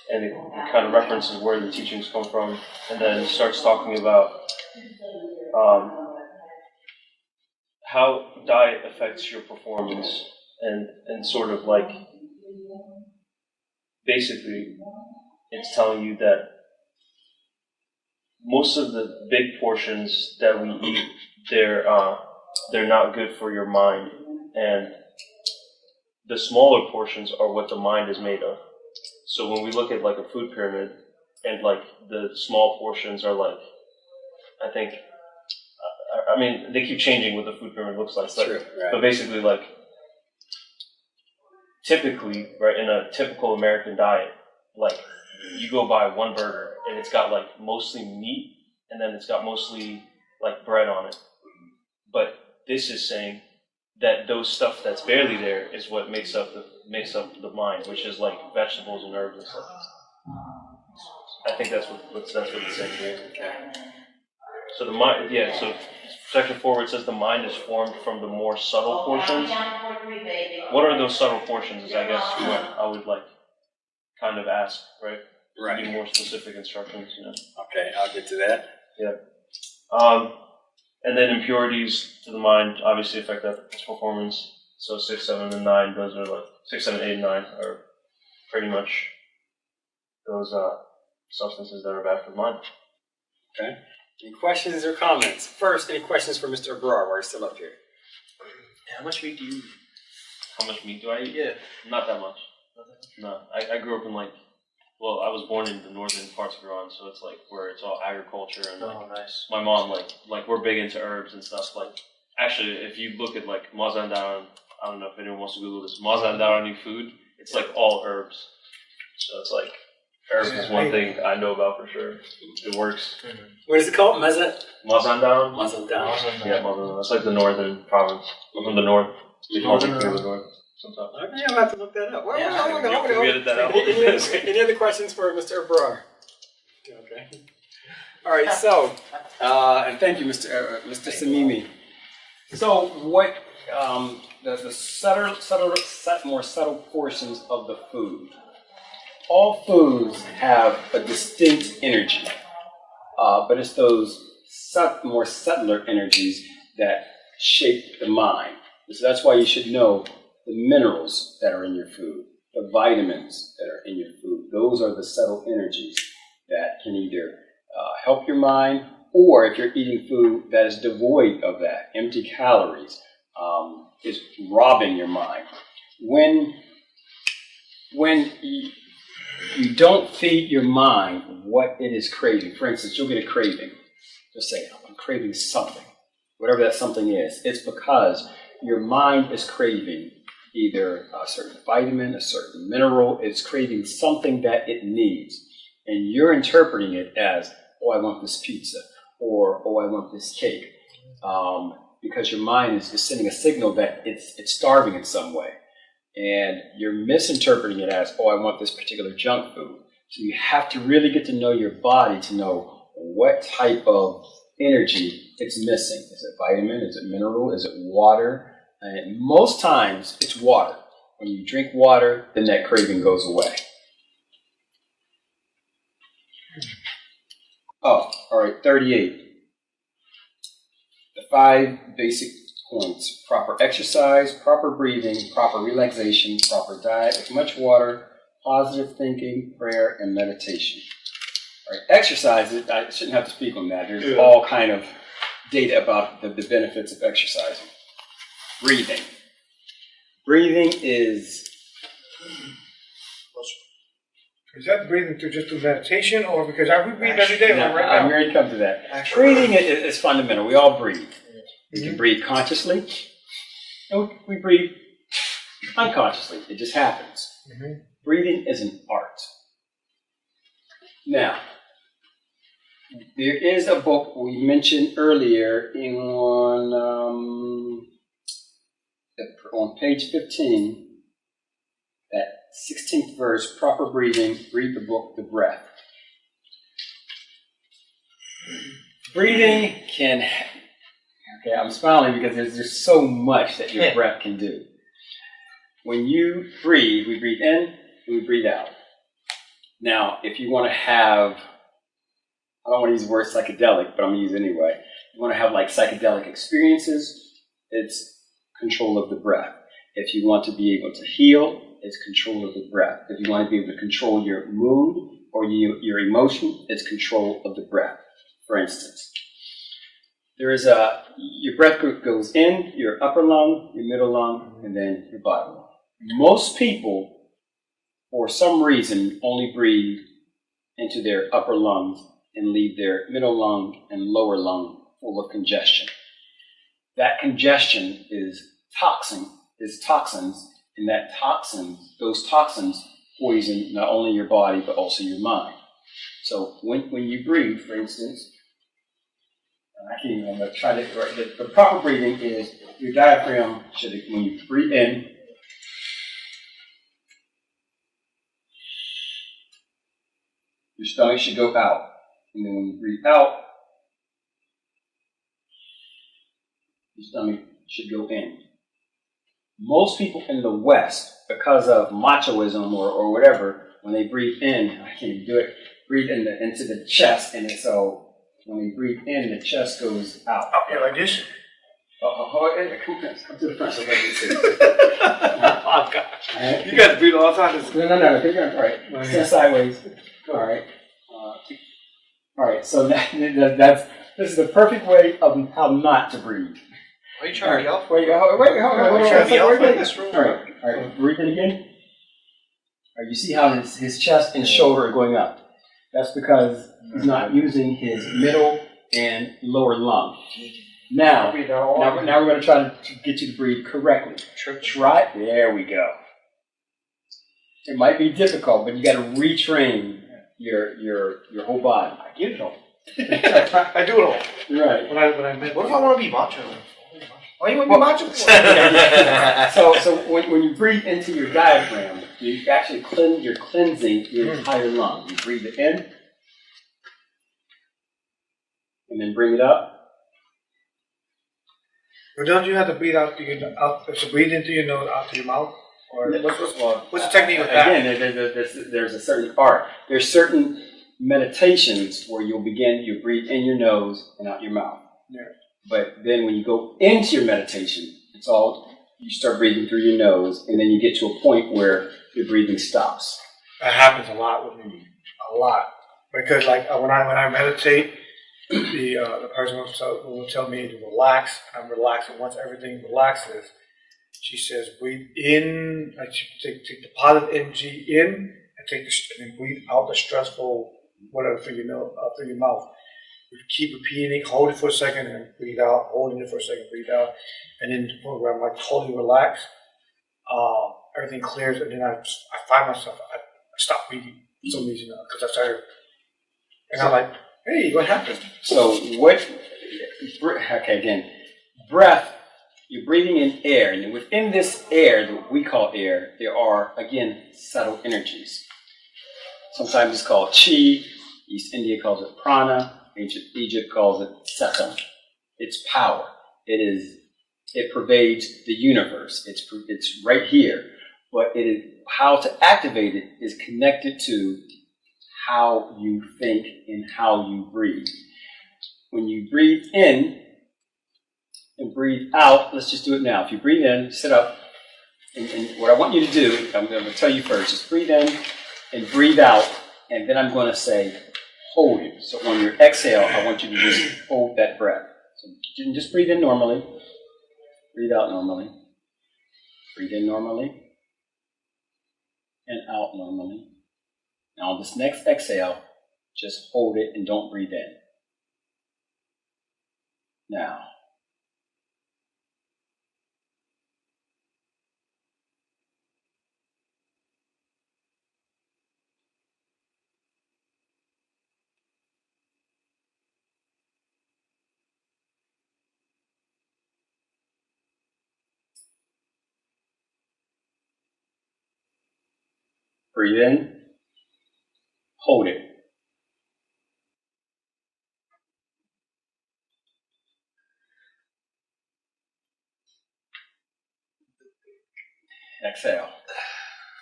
and it kind of references where the teachings come from, and then starts talking about how diet affects your performance, and sort of like, basically, it's telling you that most of the big portions that we eat, they're not good for your mind, and the smaller portions are what the mind is made of. So when we look at like a food pyramid, and like the small portions are like, I mean, they keep changing what the food pyramid looks like, but basically, like, typically, right, in a typical American diet, like, you go buy one burger and it's got like mostly meat, and then it's got mostly like bread on it. But this is saying that those stuff that's barely there is what makes up the mind, which is like vegetables and herbs and stuff. I think that's what it's saying here. So the mind, so section 4 where it says the mind is formed from the more subtle portions. What are those subtle portions? Is I guess what I would like kind of ask, right?
Right.
Be more specific instructions.
Okay, I'll get to that.
Yeah. And then impurities to the mind obviously affect its performance. So 6, 7, and 9, those are like 6, 7, 8, and 9 are pretty much those substances that are bad for the mind.
Okay. Any questions or comments? First, any questions for Mr. Abrar while he's still up here?
How much meat do you eat? How much meat do I eat? Yeah. Not that much. No. I grew up in I was born in the northern parts of Iran, so it's like where it's all agriculture, and nice. My mom like we're big into herbs and stuff. Like, actually, if you look at like Mazandaran, I don't know if anyone wants to Google this, Mazandarani food, it's like all herbs. So it's like herbs is one thing I know about for sure. It works.
Mm-hmm. What is it called?
Mazandaran?
Mazandaran.
Yeah, Mazandaran. It's like the northern province. I'm from the north. We call it the north. Sometimes.
Okay, I'm going to have to look that up. Any other questions for Mr. Abrar? Okay. All right, so, and thank you, Mr. Samimi.
So what, the more subtle portions of the food. All foods have a distinct energy, but it's those more subtler energies that shape the mind. So that's why you should know the minerals that are in your food, the vitamins that are in your food. Those are the subtle energies that can either help your mind, or if you're eating food that is devoid of that, empty calories, is robbing your mind. When you don't feed your mind what it is craving, for instance, you'll get a craving. Just say, I'm craving something, whatever that something is. It's because your mind is craving either a certain vitamin, a certain mineral. It's craving something that it needs. And you're interpreting it as, oh, I want this pizza, or oh, I want this cake. Because your mind is just sending a signal that it's starving in some way. And you're misinterpreting it as, oh, I want this particular junk food. So you have to really get to know your body to know what type of energy it's missing. Is it vitamin? Is it mineral? Is it water? And most times it's water. When you drink water, then that craving goes away. Oh, All right, 38. The 5 basic points: proper exercise, proper breathing, proper relaxation, proper diet with much water, positive thinking, prayer, and meditation. All right, exercise, I shouldn't have to speak on that. There's all kind of data about the benefits of exercising. Breathing. Breathing is...
Is that breathing through just through meditation, or because we breathe every day
No,
right
I'm
now?
ready to come to that. Breathing is fundamental. We all breathe. We can breathe consciously, and we breathe unconsciously. It just happens. Breathing is an art. Now, there is a book we mentioned earlier on page 15, that 16th verse, proper breathing, read the book, The Breath. Breathing can, okay, I'm smiling because there's so much that your breath can do. When you breathe, we breathe in, and we breathe out. Now, if you want to have, I don't want to use the word psychedelic, but I'm going to use it anyway. You want to have like psychedelic experiences, it's control of the breath. If you want to be able to heal, it's control of the breath. If you want to be able to control your mood or your emotion, it's control of the breath. For instance, there is your breath goes in your upper lung, your middle lung, and then your bottom lung. Most people, for some reason, only breathe into their upper lungs and leave their middle lung and lower lung full of congestion. That congestion is toxins, and those toxins poison not only your body but also your mind. So when you breathe, for instance, I'm going to try to, the proper breathing is your diaphragm should, when you breathe in, your stomach should go out. And then when you breathe out, your stomach should go in. Most people in the West, because of machoism or whatever, when they breathe in, I can't even do it, breathe into the chest, and so when they breathe in, the chest goes out.
Up here like this?
Come to the front so I can see.
Oh, gosh. Right. You guys breathe all the time.
No. All right. Stand sideways. All right. All right. So this is the perfect way of how not to breathe.
Are you trying to yell?
Wait, hold on.
Trying to yell in this room?
All right. Breathe in again. All right. You see how his chest and shoulder are going up. That's because he's not using his middle and lower lung. Now we're going to try to get you to breathe correctly. Try. There we go. It might be difficult, but you got to retrain your whole body.
I get it all. I do it all.
Right.
What if I want to be macho?
Why you want to be macho for?
So when you breathe into your diaphragm, you actually you're cleansing your entire lung. You breathe it in, and then bring it up.
But don't you have to breathe out to breathe into your nose, out to your mouth? Or what's the technique with that?
Again, there's a certain art. There's certain meditations where you breathe in your nose and out your mouth.
Yeah.
But then when you go into your meditation, you start breathing through your nose, and then you get to a point where your breathing stops.
That happens a lot with me, a lot. Because like when I meditate, the person will tell me to relax. I'm relaxing. Once everything relaxes, she says, breathe in. Like take the positive energy in, and then breathe out the stressful whatever through your mouth. You keep repeating it, hold it for a second, and breathe out. Holding it for a second, breathe out, and then where I'm like totally relaxed, everything clears, and then I find myself I stop breathing for some reason because I started, and I'm like, hey, what happened?
So again, breath. You're breathing in air, and within this air that we call air, there are again subtle energies. Sometimes it's called chi. East India calls it prana. Egypt calls it satam. It's power. It pervades the universe. It's right here. But how to activate it is connected to how you think and how you breathe. when you breathe in and breathe out, let's just do it now. If you breathe in, sit up, and what I want you to do, I'm going to tell you first, just breathe in and breathe out, and then I'm going to say, hold it. So on your exhale, I want you to just hold that breath. So you can just breathe in normally, breathe out normally, breathe in normally, and out normally. Now on this next exhale, just hold it and don't breathe in. Now. Breathe in, hold it. Exhale.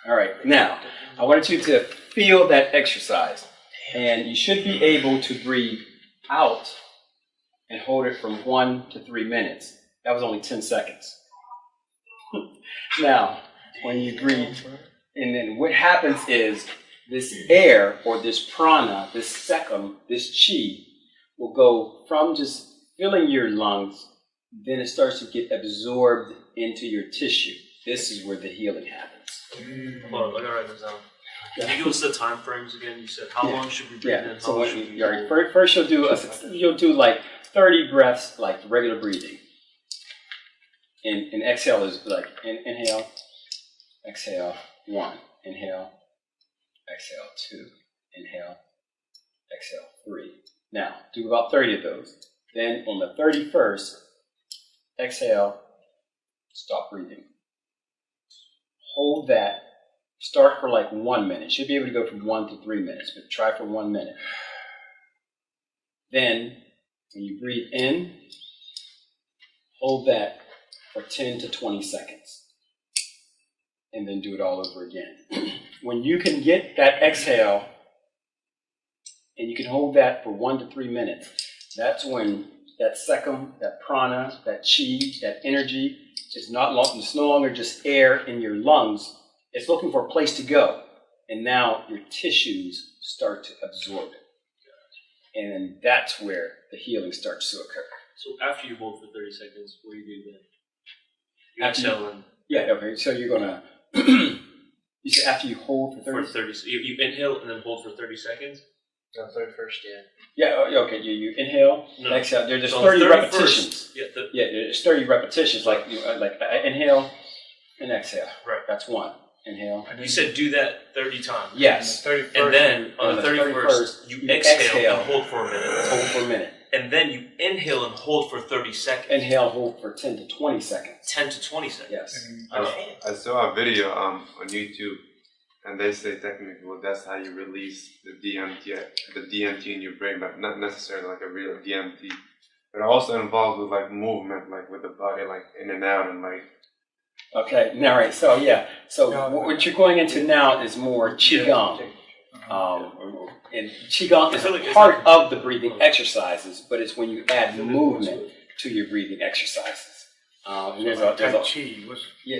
All right, now, I wanted you to feel that exercise. And you should be able to breathe out and hold it from 1 to 3 minutes. That was only 10 seconds. Now, when you breathe, and then what happens is this air or this prana, this sekam, this chi, will go from just filling your lungs, then it starts to get absorbed into your tissue. This is where the healing happens.
Hold on, let me write this down. Can you give us the time frames again? You said how long should we breathe in?
So first you'll do like 30 breaths, like regular breathing. And exhale is like inhale, exhale, 1, inhale, exhale, 2, inhale, exhale, 3. Now, do about 30 of those. Then on the 31st, exhale, stop breathing. Hold that. Start for like 1 minute. Should be able to go from 1 to 3 minutes, but try for 1 minute. Then, when you breathe in, hold that for 10 to 20 seconds. And then do it all over again. When you can get that exhale, and you can hold that for 1 to 3 minutes, that's when that sekam, that prana, that chi, that energy, it's no longer just air in your lungs. It's looking for a place to go. And now your tissues start to absorb it. And that's where the healing starts to occur.
So after you hold for 30 seconds, what do you do then? You exhale and...
Yeah, okay, so you're going to... You say after you hold for 30
seconds? You inhale and then hold for 30 seconds?
No, 31st,
yeah. Yeah, okay, you inhale,
no.
exhale. There's 30 repetitions.
Yeah,
there's 30 repetitions, like inhale and exhale.
Right.
That's 1. Inhale.
You said do that 30 times.
Yes.
And then on the 31st, you exhale and hold for a minute.
Hold for a minute.
And then you inhale and hold for 30 seconds.
Inhale, hold for 10 to 20 seconds.
10 to 20 seconds.
Yes.
I saw a video on YouTube, and they say technically, well, that's how you release the DMT in your brain, but not necessarily like a real DMT. But also involved with like movement, like with the body, like in and out, and like.
Okay. Now, right. So yeah. So what you're going into now is more qigong. And qigong is a part of the breathing exercises, but it's when you add movement to your breathing exercises. And there's Tai Chi.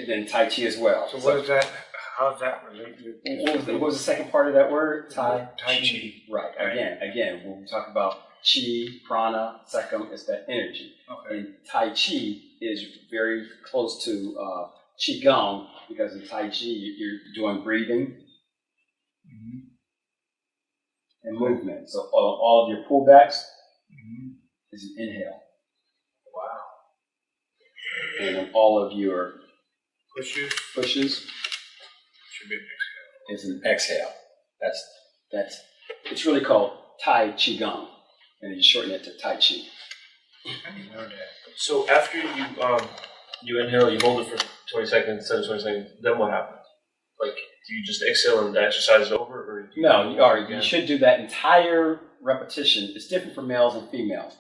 Then Tai Chi as well.
So what is that? How does that relate to?
What was the second part of that word? Tai
Chi.
Right. Again, when we talk about chi, prana, sekam, it's that energy.
Okay.
And Tai Chi is very close to qigong because in Tai Chi you're doing breathing. And movement. So all of your pullbacks is an inhale.
Wow.
And then all of your pushes
should be an exhale.
Is an exhale. That's it's really called Tai Qigong. And you shorten it to Tai Chi.
I didn't know that.
So after you inhale, you hold it for 20 seconds, 10 to 20 seconds, then what happens? Like, do you just exhale and the exercise is over? Or do
you should do that entire repetition. It's different for males and females.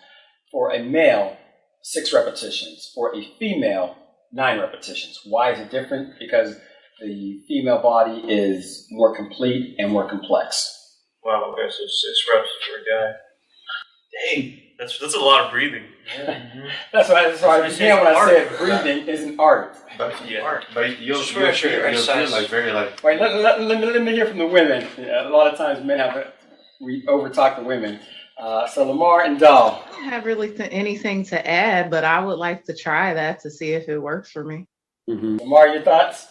For a male, 6 repetitions. For a female, 9 repetitions. Why is it different? Because the female body is more complete and more complex.
Wow, okay, so 6 reps for a guy. Dang, That's a lot of breathing.
That's why I began when I said
art.
breathing is an art.
But
Yeah.
but you'll
Just make sure your
feel
exercise-
like very like
Wait, let me hear from the women. Yeah, a lot of times men we over talk the women. So Lamar and Dahl.
I don't have really anything to add, but I would like to try that to see if it works for me.
Lamar, your thoughts?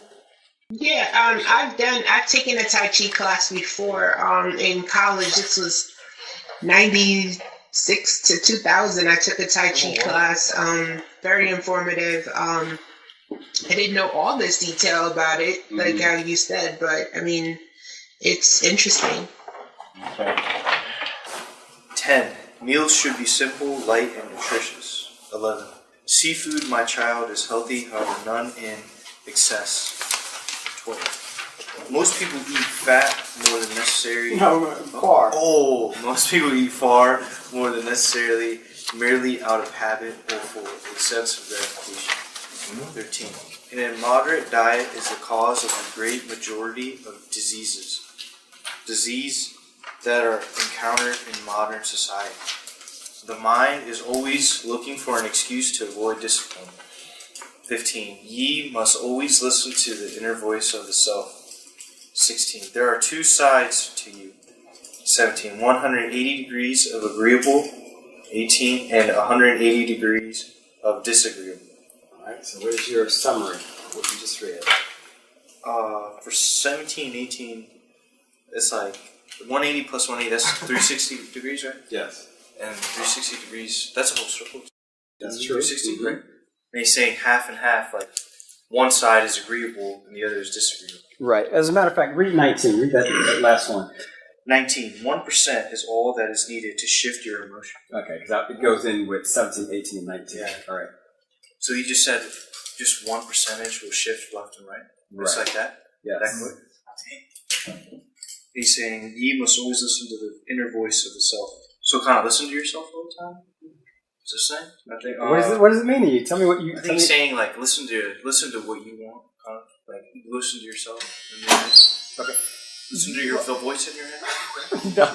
Yeah, I've taken a Tai Chi class before in college. This was 96 to 2000. I took a Tai Chi class, very informative. I didn't know all this detail about it, like how you said, but I mean, it's interesting.
Okay.
10. Meals should be simple, light, and nutritious. 11. Seafood, my child, is healthy, however, none in excess. 12. Most people eat fat more than necessary.
No, far.
Oh, most people eat far more than necessarily, merely out of habit or for a sense of gratification. 13. An immoderate diet is the cause of the great majority of diseases that are encountered in modern society. The mind is always looking for an excuse to avoid discipline. 15. Ye must always listen to the inner voice of the self. 16. There are two sides to you. 17. 180 degrees of agreeable. 18. And 180 degrees of disagreeable.
Alright, so what is your summary of what you just read?
For 17, 18, it's like 180 plus 180, that's 360 degrees, right?
yes.
And 360 degrees, that's a whole circle.
That's true.
360, right? And he's saying half and half, like one side is agreeable and the other is disagreeable.
Right. As a matter of fact, read 19. Read that last one.
19. 1% is all that is needed to shift your emotion.
Okay, because it goes in with 17, 18, and 19.
Yeah.
All right.
So he just said just 1% will shift left and right. Just like that?
Yes.
That quick? He's saying, ye must always listen to the inner voice of the self. So kind of listen to yourself all the time? Is this saying? I think,
What does it mean to you? Tell me what you.
I think he's saying like listen to what you want, like listen to yourself. Okay. Listen to the voice in your head.
No,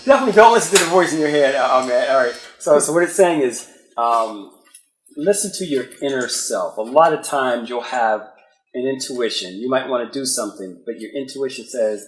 definitely don't listen to the voice in your head. Oh man. All right. So what it's saying is, listen to your inner self. A lot of times you'll have an intuition. You might want to do something, but your intuition says,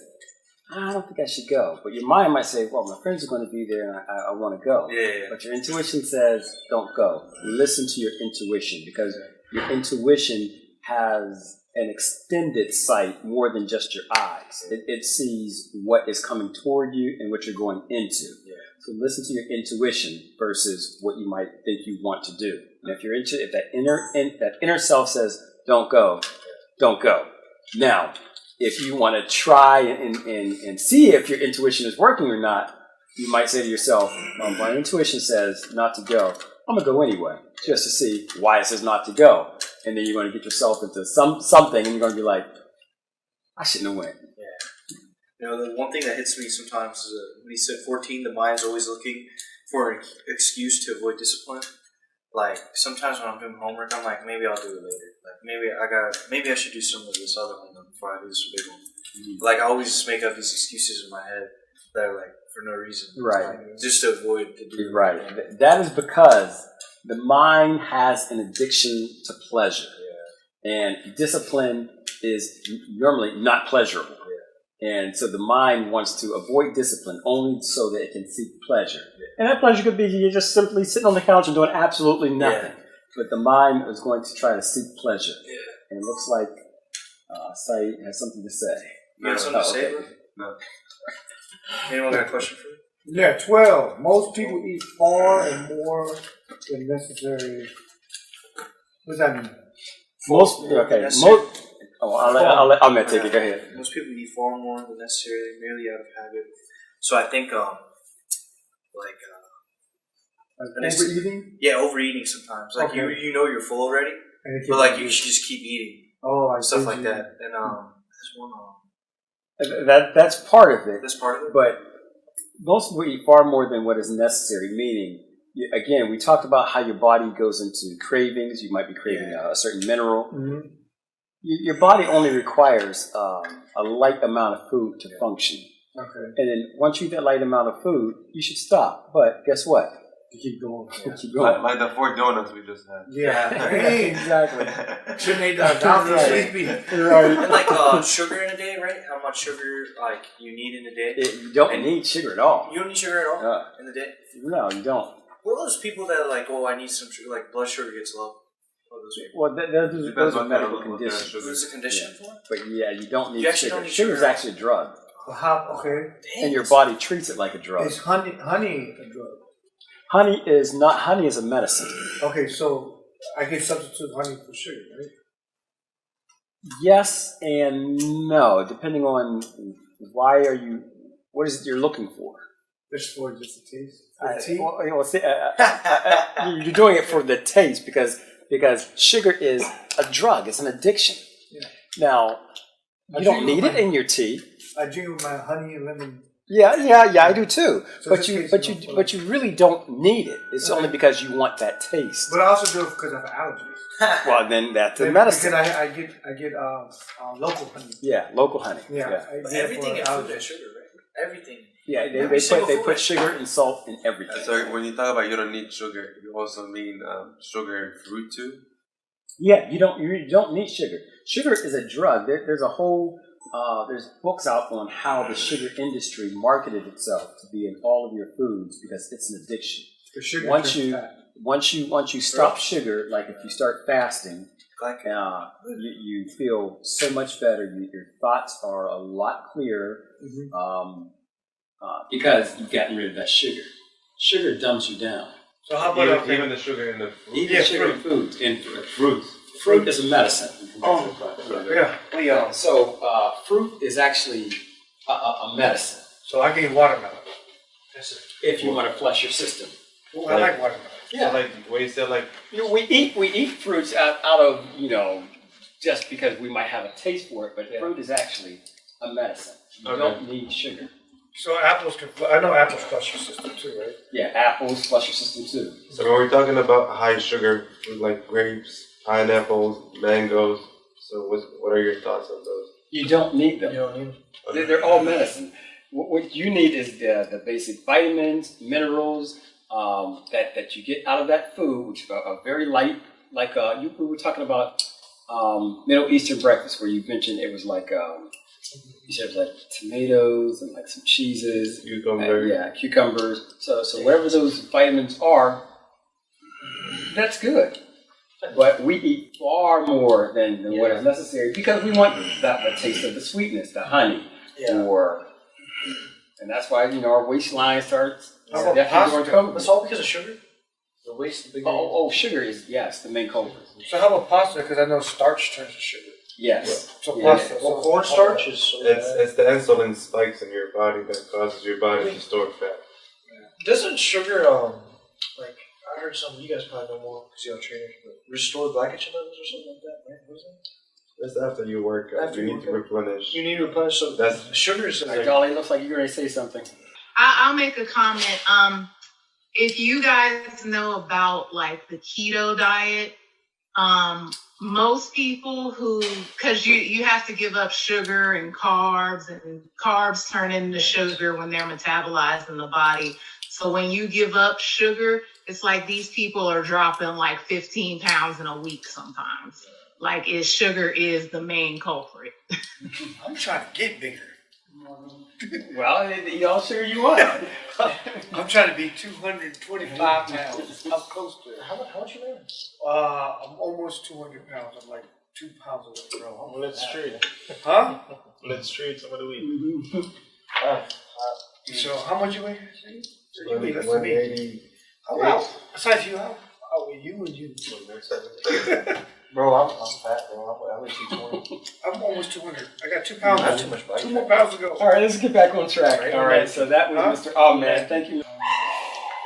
I don't think I should go. But your mind might say, well, my friends are going to be there and I want to go.
Yeah.
But your intuition says, don't go. Listen to your intuition, because your intuition has an extended sight more than just your eyes. It sees what is coming toward you and what you're going into.
Yeah.
So listen to your intuition versus what you might think you want to do. And if that inner self says, don't go, don't go. Now, if you want to try and see if your intuition is working or not, you might say to yourself, well, my intuition says not to go. I'm going to go anyway, just to see why it says not to go. And then you're going to get yourself into something, and you're going to be like, I shouldn't have went.
Yeah. You know, the one thing that hits me sometimes is when he said 14, the mind's always looking for an excuse to avoid discipline. Like, sometimes when I'm doing homework, I'm like, maybe I'll do it later. Like, maybe I should do some of this other homework before I do this big one. Mm-hmm. Like, I always just make up these excuses in my head that are, like, for no reason.
Right.
Like, just to avoid the doing.
Right. That is because the mind has an addiction to pleasure. Yeah. And discipline is normally not pleasurable. Yeah. And so the mind wants to avoid discipline only so that it can seek pleasure. Yeah. And that pleasure could be you're just simply sitting on the couch and doing absolutely nothing. Yeah. But the mind is going to try to seek pleasure. Yeah. And it looks like Saeed has something to say.
You have something to say, bro? No. Anyone got a question for me?
Yeah, 12. Most people eat far and more than necessary. What does that mean?
I'm going to take it. Go ahead.
Most people eat far more than necessarily, merely out of habit. So I think,
overeating?
Yeah, overeating sometimes. Like, you know you're full already, but, like, you should just keep eating. Stuff like that. And, there's one,
That's part of it.
That's part of it?
But most people eat far more than what is necessary, meaning, again, we talked about how your body goes into cravings. You might be craving a certain mineral. Mm-hmm. Your body only requires a light amount of food to function. Okay. And then once you eat that light amount of food, you should stop. But guess what?
To keep going.
Keep going.
Like the 4 donuts we just had.
Yeah,
Exactly.
shouldn't they down to sleepy?
Right.
And like sugar in a day, right? How much sugar like you need in a day?
You don't need sugar at all.
You don't need sugar at all in the day.
No, you don't.
What are those people that are like, oh, I need some sugar, like blood sugar gets low? What are those people?
Well, those are medical conditions.
There's a condition for it?
But yeah, you don't need
You actually
sugar.
don't need
Sugar is
sugar.
actually a drug,
Okay.
and your body treats it like a drug.
Is honey a drug?
Honey is not. Honey is a medicine.
Okay, so I can substitute honey for sugar, right?
Yes and no, depending on why are you. What is it you're looking for?
Just for just a taste. For tea?
You're doing it for the taste because sugar is a drug. It's an addiction.
Yeah.
Now, you don't need it in your tea.
I drink with my honey and lemon.
Yeah, I do too.
So
But you really don't need it. It's only because you want that taste.
But I also do it because I have allergies.
Well, then that's the medicine.
Because I get local honey.
Yeah, local honey.
Yeah.
But everything in food has sugar, right? Everything.
Yeah, they put sugar and salt in everything.
So when you talk about you don't need sugar, you also mean sugar in fruit too?
Yeah, you don't need sugar. Sugar is a drug. There's a whole there's books out on how the sugar industry marketed itself to be in all of your foods because it's an addiction.
Sugar
Once you stop sugar, like if you start fasting, you feel so much better. Your thoughts are a lot clearer because you've gotten rid of that sugar. Sugar dumbs you down.
So how about
even the sugar in the fruit?
Even sugar in foods. In fruits. Fruit is a medicine.
yeah.
So fruit is actually a medicine.
So I can eat watermelon.
If you want to flush your system.
Ooh, I like watermelon.
Yeah.
So like what you said, like
we eat fruits out of just because we might have a taste for it, but fruit is actually a medicine. You don't need sugar.
So apples I know apples flush your system too, right?
Yeah, apples flush your system too.
so when we're talking about high sugar fruit like grapes, pineapples, mangoes, so what are your thoughts on those?
You don't need them.
You don't need them.
They're all medicine. What you need is the basic vitamins, minerals that you get out of that food, which are very light. Like we were talking about Middle Eastern breakfast, where you mentioned it was like you said it was like tomatoes and like some cheeses,
Cucumbers.
cucumbers. So whatever those vitamins are, that's good. But we eat far more than what is necessary because we want the taste of the sweetness, the honey, and that's why our waistline starts definitely going cold.
That's all because of sugar. The waste, the big.
Sugar is the main culprit.
So how about pasta? Because I know starch turns to sugar.
Yes.
So pasta.
Well, cornstarch is.
It's the insulin spikes in your body that causes your body to store fat.
Doesn't sugar like I heard some of you guys probably know more because you're trainers, but restore glycogen levels or something like that, right? What is that?
That's after you work out. You need to replenish.
You need to replenish. So
That's
sugar is.
Dolly, looks like you're going to say something.
I'll make a comment. If you guys know about like the keto diet, most people because you have to give up sugar and carbs turn into sugar when they're metabolized in the body. So when you give up sugar, it's like these people are dropping like 15 pounds in a week sometimes. Like sugar is the main culprit.
I'm trying to get bigger.
Well, eat all sugar you want.
I'm trying to be 225 pounds. I'm close to it.
How much you weigh?
I'm almost 200 pounds. I'm like 2 pounds away, bro.
Well, let's trade.
Huh?
Let's trade some of the week.
So how much you weigh? So you weigh less than me.
180.
Wow. Besides you, how weigh you and you?
Bro, I'm fat, bro. I weigh 220.
I'm almost 200. I got 2 pounds.
Not too much body
2
fat.
more pounds to go.
All right, let's get back on track. All right, so that was Mr. Oh, man, thank you.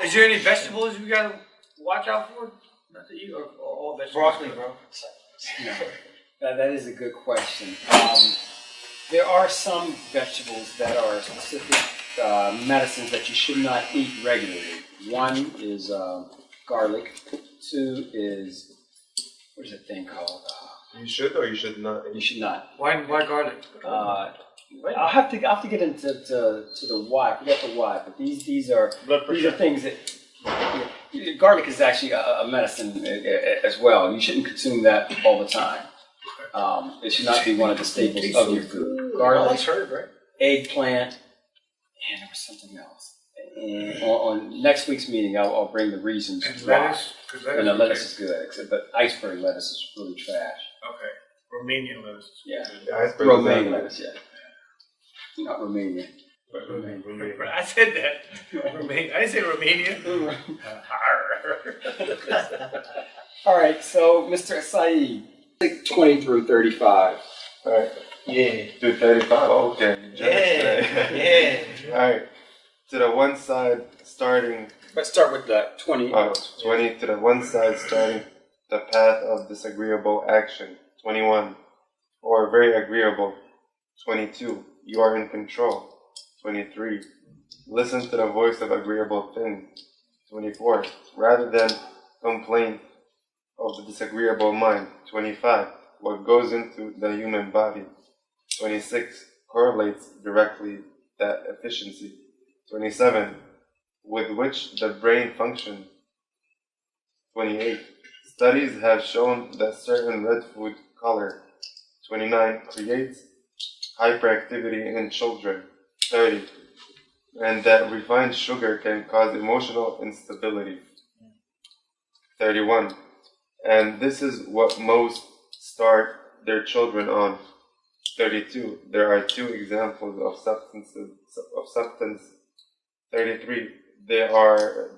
Is there any vegetables you gotta watch out for? Not that you or all vegetables.
Broccoli, bro.
That is a good question. There are some vegetables that are specific medicines that you should not eat regularly. One is garlic. Two is, what is that thing called?
You should or you should not?
You should not.
Why garlic?
I'll have to get into the why. I forget the why, but these are things that garlic is actually a medicine as well. You shouldn't consume that all the time. It should not be one of the staples of your food. Garlic,
herb, right?
eggplant, and there was something else. And on next week's meeting, I'll bring the reasons
And
why.
lettuce, because
And the lettuce is good, but iceberg lettuce is really trash.
Okay, Romanian lettuce.
Yeah,
Iceberg
romaine
lettuce.
lettuce. Yeah, not Romanian.
I said that. Romania. I didn't say Romania.
All right, so Mr. Saeed, 20 through 35.
Alright,
Yeah.
do 35. Oh, okay.
Yeah.
Alright, to the one side starting,
Let's start with the 20.
20 to the one side starting the path of disagreeable action. 21, or very agreeable. 22, you are in control. 23, listen to the voice of agreeable things. 24, rather than complain of the disagreeable mind. 25, what goes into the human body. 26, correlates directly that efficiency. 27, with which the brain functions. 28, studies have shown that certain red food color. 29, creates hyperactivity in children. 30, and that refined sugar can cause emotional instability. 31, and this is what most start their children on. 32, there are two examples of substance. 33, they are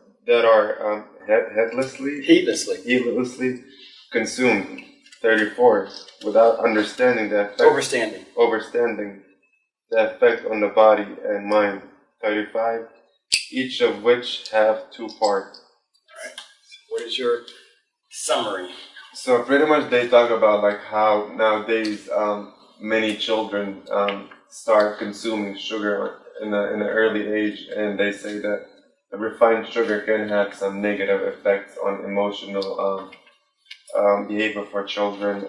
heedlessly consumed. 34, without understanding the effect. Overstanding the effect on the body and mind. 35, each of which have two parts.
What is your summary?
So pretty much they talk about like how nowadays many children start consuming sugar in an early age, and they say that the refined sugar can have some negative effects on emotional behavior for children,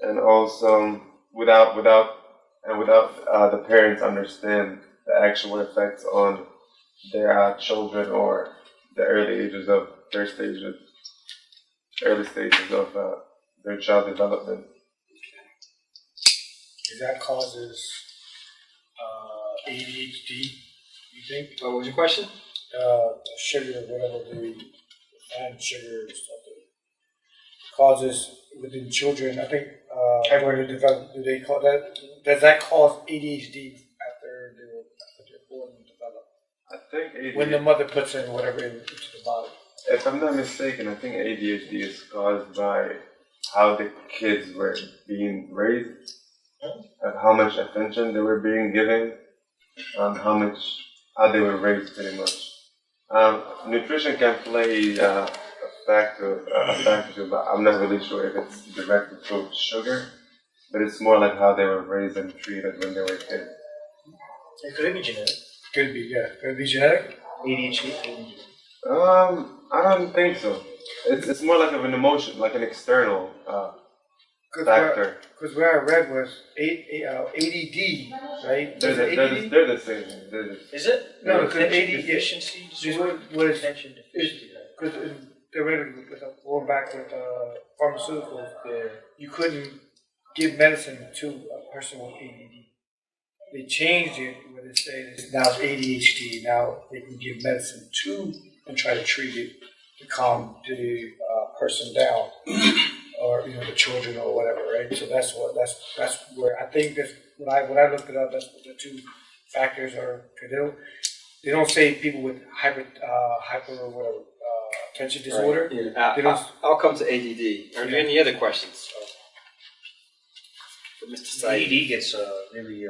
and also without the parents understand the actual effects on their children or the early stages of their child development.
That causes ADHD, you think?
What was your question?
Sugar, whatever the refined sugar or something causes within children. I think when they develop, do they call that? Does that cause ADHD after they're born and develop?
I think ADHD,
When the mother puts in whatever into the body.
if I'm not mistaken, I think ADHD is caused by how the kids were being raised, and how much attention they were being given, how they were raised pretty much. Nutrition can play a factor too, but I'm not really sure if it's directed to sugar, but it's more like how they were raised and treated when they were kids.
It could be genetic.
Could be, yeah. Could it be genetic?
ADHD.
I don't think so. It's more like of an emotion, like an external factor.
Because where I read was ADD, right?
They're the same.
Is it?
No, because
Attention
ADD
deficiency
is
disorder.
what is
Attention deficiency.
because theoretically, going back with pharmaceuticals, you couldn't give medicine to a person with ADD. They changed it where they say it's now ADHD. Now they can give medicine to and try to treat it to calm the person down, or the children or whatever, right? So that's where I think that's when I looked it up. That's what the two factors are. They don't say people with hyper whatever attention disorder.
Right. Yeah. I'll come to ADD. Are there any other questions for Mr. Saeed?
ADD gets really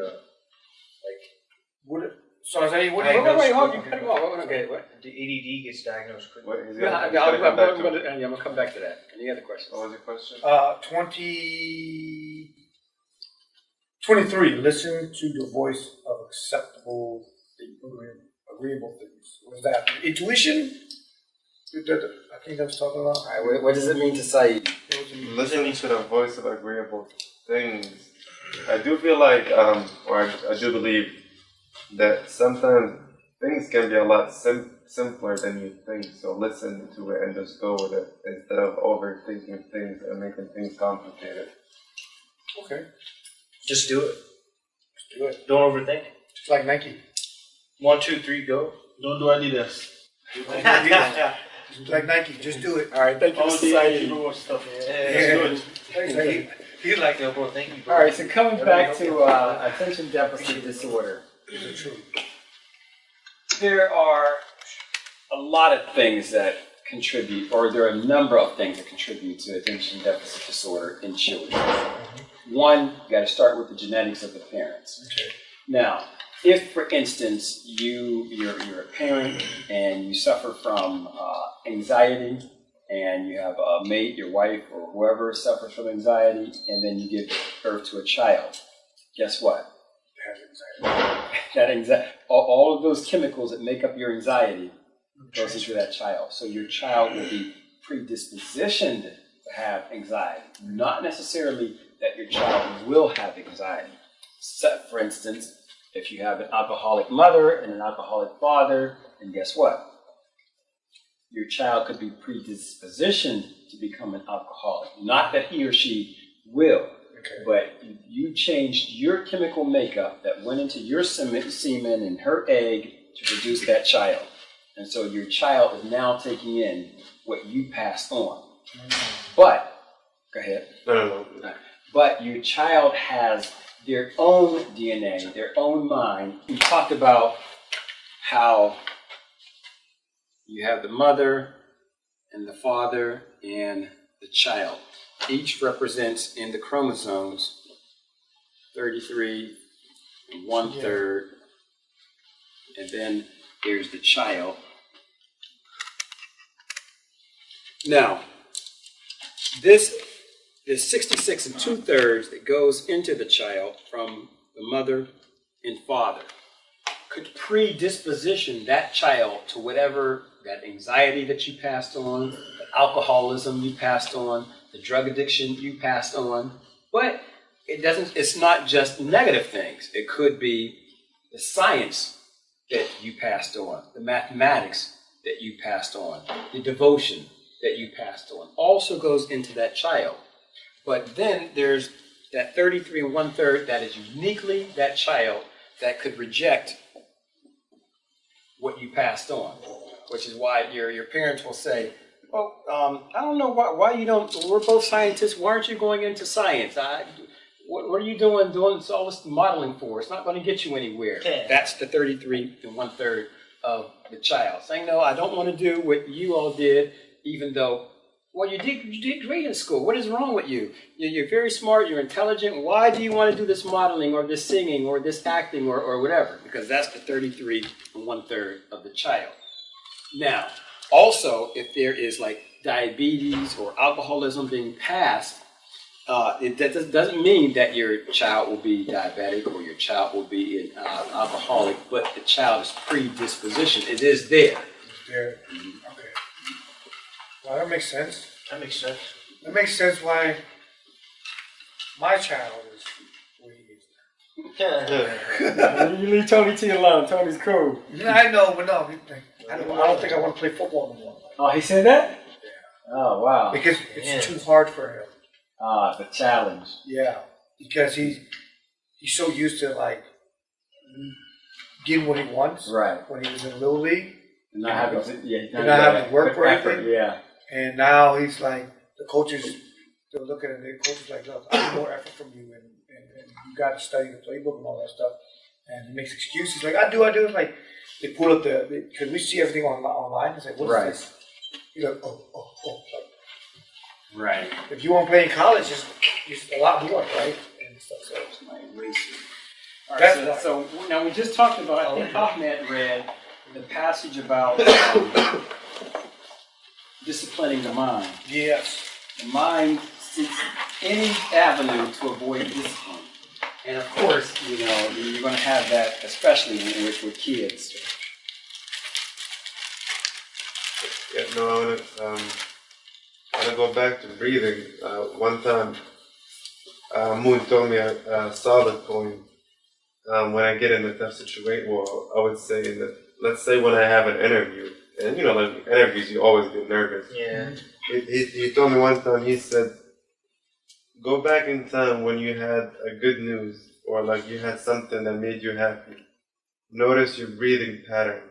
What? So I say, what do you?
Wait, hold on. You cut him off. Okay, what?
the ADD gets diagnosed quickly.
What, he's
Yeah,
gonna-
I'm
he's gonna come back to it.
gonna come back to that. Any other questions?
What was your question?
23. Listen to the voice of acceptable, agreeable things. Was that intuition? I think I was talking about.
All right, what does it mean to Saeed?
Listen to the voice of agreeable things. I do feel like, or I do believe that sometimes things can be a lot simpler than you think. So listen to it and just go with it instead of overthinking things and making things complicated.
Okay.
Just do it.
Just do it.
Don't overthink.
Just like Nike.
1, 2, 3, go.
Don't do Adidas.
Just like Nike. Just do it.
All right, thank you,
Oh,
Mr.
see,
Saidi.
you watch stuff.
Yeah.
He's like, no, bro, thank you, bro.
All right, so coming back to attention deficit disorder.
Is it true?
There are a lot of things that contribute, or there are a number of things that contribute to attention deficit disorder in children. One, you got to start with the genetics of the parents.
Okay.
Now, if, for instance, you're a parent and you suffer from anxiety, and you have a mate, your wife, or whoever suffers from anxiety, and then you give birth to a child, guess what? That anxiety, all of those chemicals that make up your anxiety goes into that child. So your child will be predispositioned to have anxiety, not necessarily that your child will have anxiety. So, for instance, if you have an alcoholic mother and an alcoholic father, then guess what? Your child could be predispositioned to become an alcoholic. Not that he or she will, but you changed your chemical makeup that went into your semen and her egg to produce that child. And so your child is now taking in what you passed on. But, go ahead.
No.
But your child has their own DNA, their own mind. We talked about how you have the mother and the father and the child. Each represents in the chromosomes 33 and 1/3. And then there's the child. Now, this 66 and 2/3 that goes into the child from the mother and father could predisposition that child to whatever, that anxiety that you passed on, the alcoholism you passed on, the drug addiction you passed on. But it's not just negative things. It could be the science that you passed on, the mathematics that you passed on, the devotion that you passed on, also goes into that child. But then there's that 33 and 1/3 that is uniquely that child that could reject what you passed on, which is why your parents will say, well, I don't know why you don't, we're both scientists, why aren't you going into science? What are you doing all this modeling for? It's not going to get you anywhere. That's the 33 and 1/3 of the child. Saying, no, I don't want to do what you all did, even though, well, you did great in school. What is wrong with you? You're very smart, you're intelligent. Why do you want to do this modeling or this singing or this acting or whatever? Because that's the 33 and 1/3 of the child. Now, also, if there is like diabetes or alcoholism being passed, that doesn't mean that your child will be diabetic or your child will be an alcoholic, but the child is predispositioned. It is there.
There. Okay. Well, that makes sense.
That makes sense.
That makes sense why my child is the way he is.
You leave Tony T alone. Tony's cool.
Yeah, I know, but no. I don't think I want to play football anymore.
Oh, he said that? Yeah. Oh, wow.
Because it's too hard for him.
Ah, it's a challenge.
Yeah, because he's so used to like getting what he wants.
Right.
When he was in Little League.
Not having
to work for anything.
Yeah.
And now he's like, the coaches, they're looking at the coaches like, look, I need more effort from you, and you got to study the playbook and all that stuff. And he makes excuses like, I do. It's like they pull up because we see everything online. It's like, what is this? He's like, oh.
Right.
If you want to play in college, it's a lot more, right? And stuff. So it's
like racing. All right. So now we just talked about. I think Ahmed read the passage about disciplining the mind.
Yes.
The mind seeks any avenue to avoid discipline, and of course, you're going to have that, especially with kids.
Yeah. No, I want to go back to breathing. One time, Moon told me a solid point. When I get in a tough situation, well, I would say in the let's say when I have an interview, and you know, like interviews, you always get nervous.
Yeah.
He told me one time, he said, go back in time when you had a good news or like you had something that made you happy. Notice your breathing pattern.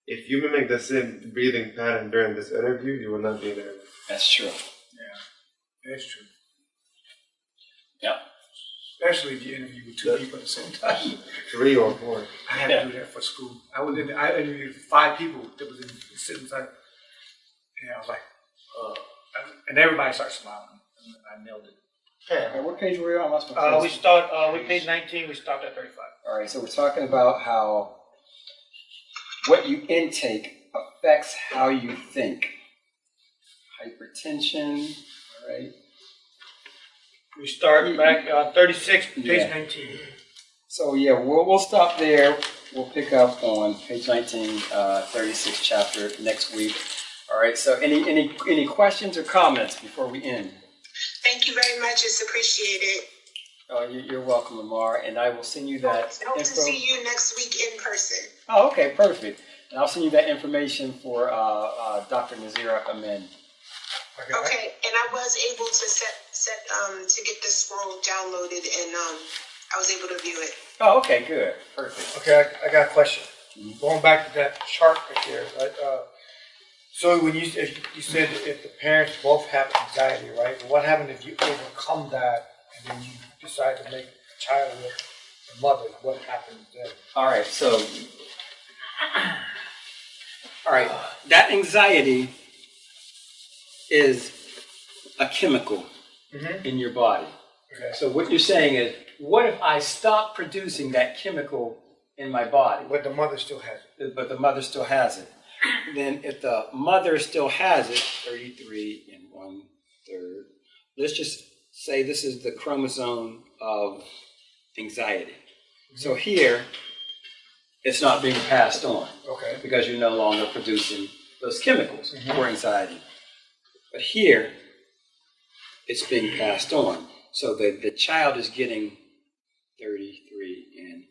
If you mimic the same breathing pattern during this interview, you will not be nervous.
That's true.
Yeah, that's true.
Yeah.
Especially if you interview with two people at the same time.
3 or 4.
I had to do that for school. I interviewed 5 people that was sitting inside, and I was like, and everybody started smiling. And I nailed it.
Okay, what page were you on?
We page 19. We stopped at 35.
All right, so we're talking about how what you intake affects how you think. Hypertension, all right.
We start back 36, page
Yeah.
19.
So yeah, we'll stop there. We'll pick up on page 19, 36 chapter next week. All right. So any questions or comments before we end?
Thank you very much. It's appreciated.
Oh, you're welcome, Lamar, and I will send you that
Hope to
info.
see you next week in person.
Oh, okay, perfect. And I'll send you that information for Dr. Nazira Amin.
Okay, and I was able to to get the scroll downloaded, and I was able to view it.
Oh, okay, good, perfect.
Okay, I got a question. Going back to that chart right there, right? So when you said if the parents both have anxiety, right? What happens if you overcome that and then you decide to make a child with a mother? What happens then?
All right, so that anxiety is a chemical in your body.
Okay.
So what you're saying is, what if I stop producing that chemical in my body?
But the mother still has it.
But the mother still has it. Then if the mother still has it, 33 1/3, let's just say this is the chromosome of anxiety. So here, it's not being passed on.
Okay.
Because you're no longer producing those chemicals for anxiety. But here, it's being passed on. So the child is getting 33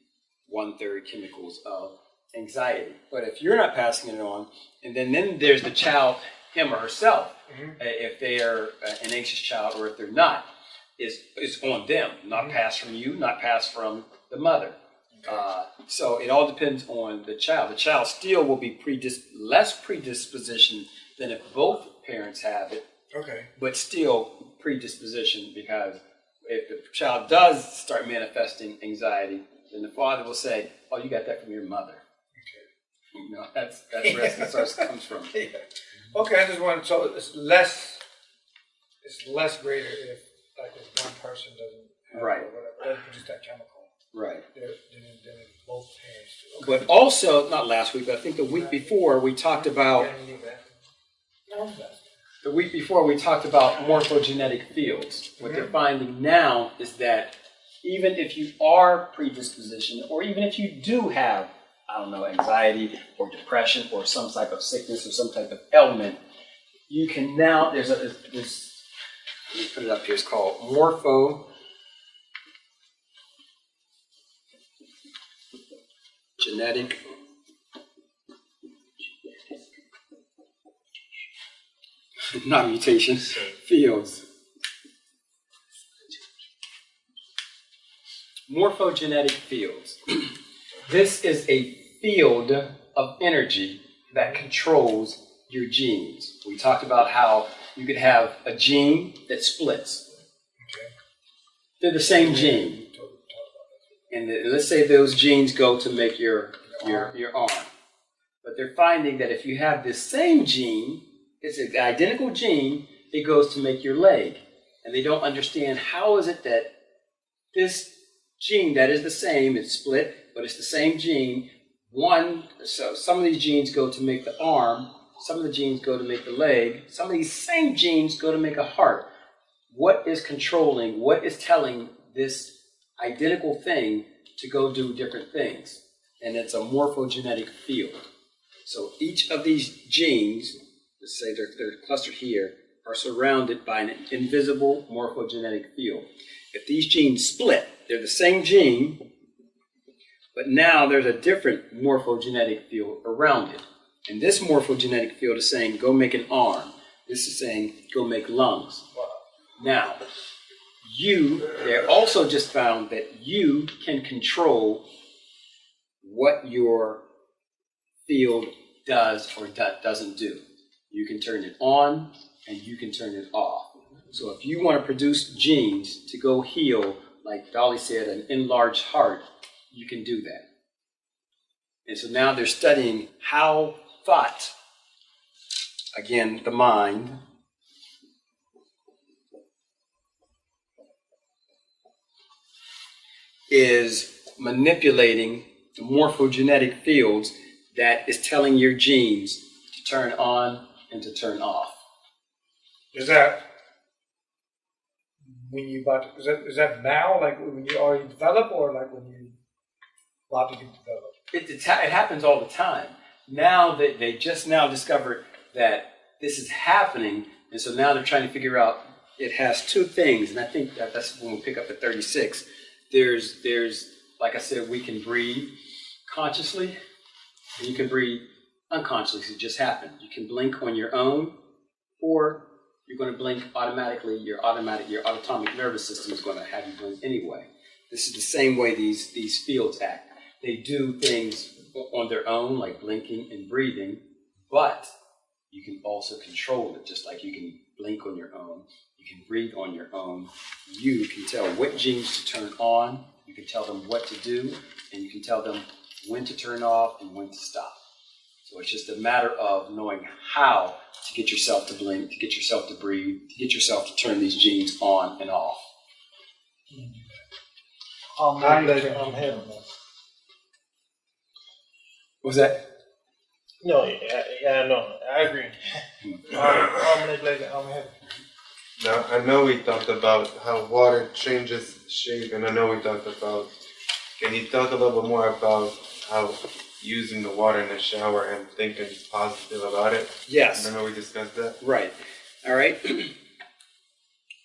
1/3 chemicals of anxiety. But if you're not passing it on, and then there's the child, him or herself, if they are an anxious child or if they're not, it's on them, not passed from you, not passed from the mother. So it all depends on the child. The child still will be less predisposition than if both parents have it.
Okay.
But still predisposition, because if the child does start manifesting anxiety, then the father will say, "Oh, you got that from your mother."
Okay.
You know, that's where it starts comes from.
Okay, I just wanted, so it's less greater if one person doesn't have
Right.
it or whatever, doesn't produce that chemical.
Right.
Than if both parents do. Okay.
But also, not last week, but I think the week before we talked about morphogenetic fields. What they're finding now is that even if you are predispositioned, or even if you do have, I don't know, anxiety or depression or some type of sickness or some type of ailment, you can now, let me put it up here, it's called morphogenetic not mutations, fields. Morphogenetic fields. This is a field of energy that controls your genes. We talked about how you could have a gene that splits.
Okay.
They're the same gene. And let's say those genes go to make your arm. But they're finding that if you have this same gene, it's an identical gene, it goes to make your leg. And they don't understand how is it that this gene that is the same, it's split, but it's the same gene. So some of these genes go to make the arm, some of the genes go to make the leg, some of these same genes go to make a heart. What is controlling, what is telling this identical thing to go do different things? And it's a morphogenetic field. So each of these genes, let's say they're clustered here, are surrounded by an invisible morphogenetic field. If these genes split, they're the same gene,
But now there's a different morphogenetic field around it. And this morphogenetic field is saying, go make an arm. This is saying, go make lungs. Now, they also just found that you can control what your field does or doesn't do. You can turn it on and you can turn it off. So if you want to produce genes to go heal, like Dolly said, an enlarged heart, you can do that. And so now they're studying how thought, again, the mind, is manipulating the morphogenetic fields that is telling your genes to turn on and to turn off.
Is that when you is that now, like when you already develop, or like when you about to get developed?
It happens all the time. Now that they just now discovered that this is happening, and so now they're trying to figure out. It has two things, and I think that's when we pick up at 36. There's like I said, we can breathe consciously, and you can breathe unconsciously. It just happened. You can blink on your own, or you're going to blink automatically. Your autonomic nervous system is going to have you blink anyway. This is the same way these fields act. They do things on their own, like blinking and breathing, but you can also control it, just like you can blink on your own. You can breathe on your own. You can tell what genes to turn on. You can tell them what to do, and you can tell them when to turn off and when to stop. So it's just a matter of knowing how to get yourself to blink, to get yourself to breathe, to get yourself to turn these genes on and off.
I'm head.
What was that?
No, I agree.
Now, I know we talked about how water changes shape, and I know we talked about, can you talk a little bit more about how using the water in the shower and thinking positive about it?
Yes.
I know we discussed that.
Right. All right.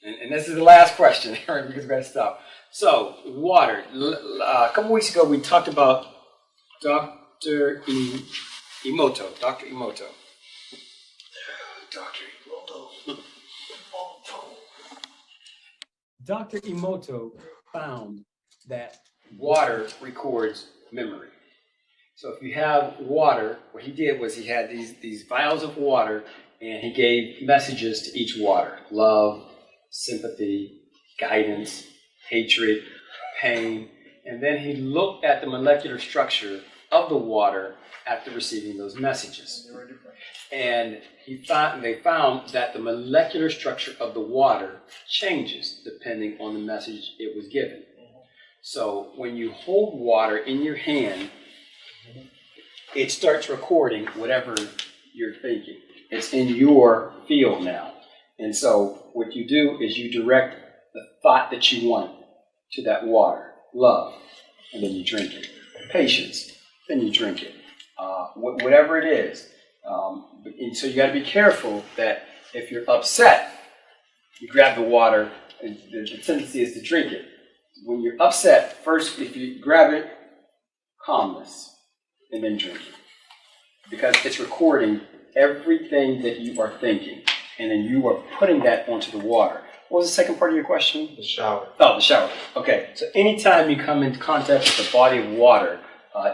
And this is the last question, because we've got to stop. So, water. A couple weeks ago, we talked about Dr. Emoto. Dr. Emoto. Dr. Emoto found that water records memory. So if you have water, what he did was he had these vials of water, and he gave messages to each water: love, sympathy, guidance, hatred, pain. And then he looked at the molecular structure of the water after receiving those messages. And they found that the molecular structure of the water changes depending on the message it was given. So when you hold water in your hand, it starts recording whatever you're thinking. It's in your field now. And so what you do is you direct the thought that you want to that water. Love, and then you drink it. Patience, then you drink it. Whatever it is. And so you got to be careful that if you're upset, you grab the water, and the tendency is to drink it. When you're upset, first, if you grab it, calmness, and then drink it. Because it's recording everything that you are thinking, and then you are putting that onto the water. What was the second part of your question?
The shower.
Oh, the shower. Okay, so anytime you come into contact with a body of water,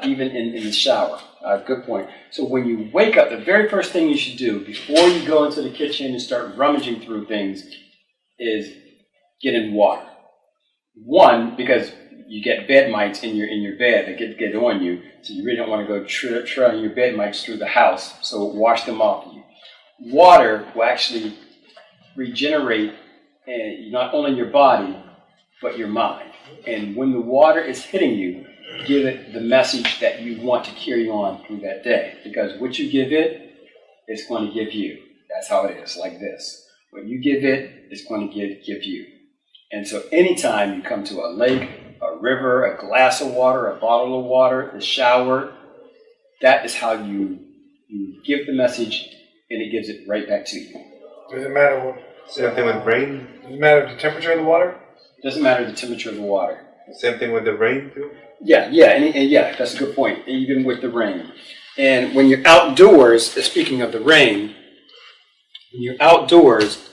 even in the shower, good point. So when you wake up, the very first thing you should do before you go into the kitchen and start rummaging through things is get in water. One, because you get bed mites in your bed that get on you, so you really don't want to go trailing your bed mites through the house, so wash them off of you. Water will actually regenerate not only your body, but your mind. And when the water is hitting you, give it the message that you want to carry on through that day. Because what you give it, it's going to give you. That's how it is, like this. What you give it, it's going to give you. And so anytime you come to a lake, a river, a glass of water, a bottle of water, the shower, that is how you give the message, and it gives it right back to you.
Does it matter what?
Same thing with brain?
Does it matter the temperature of the water?
It doesn't matter the temperature of the water.
Same thing with the rain too?
Yeah, yeah, and yeah, that's a good point, even with the rain. And when you're outdoors, speaking of the rain, when you're outdoors,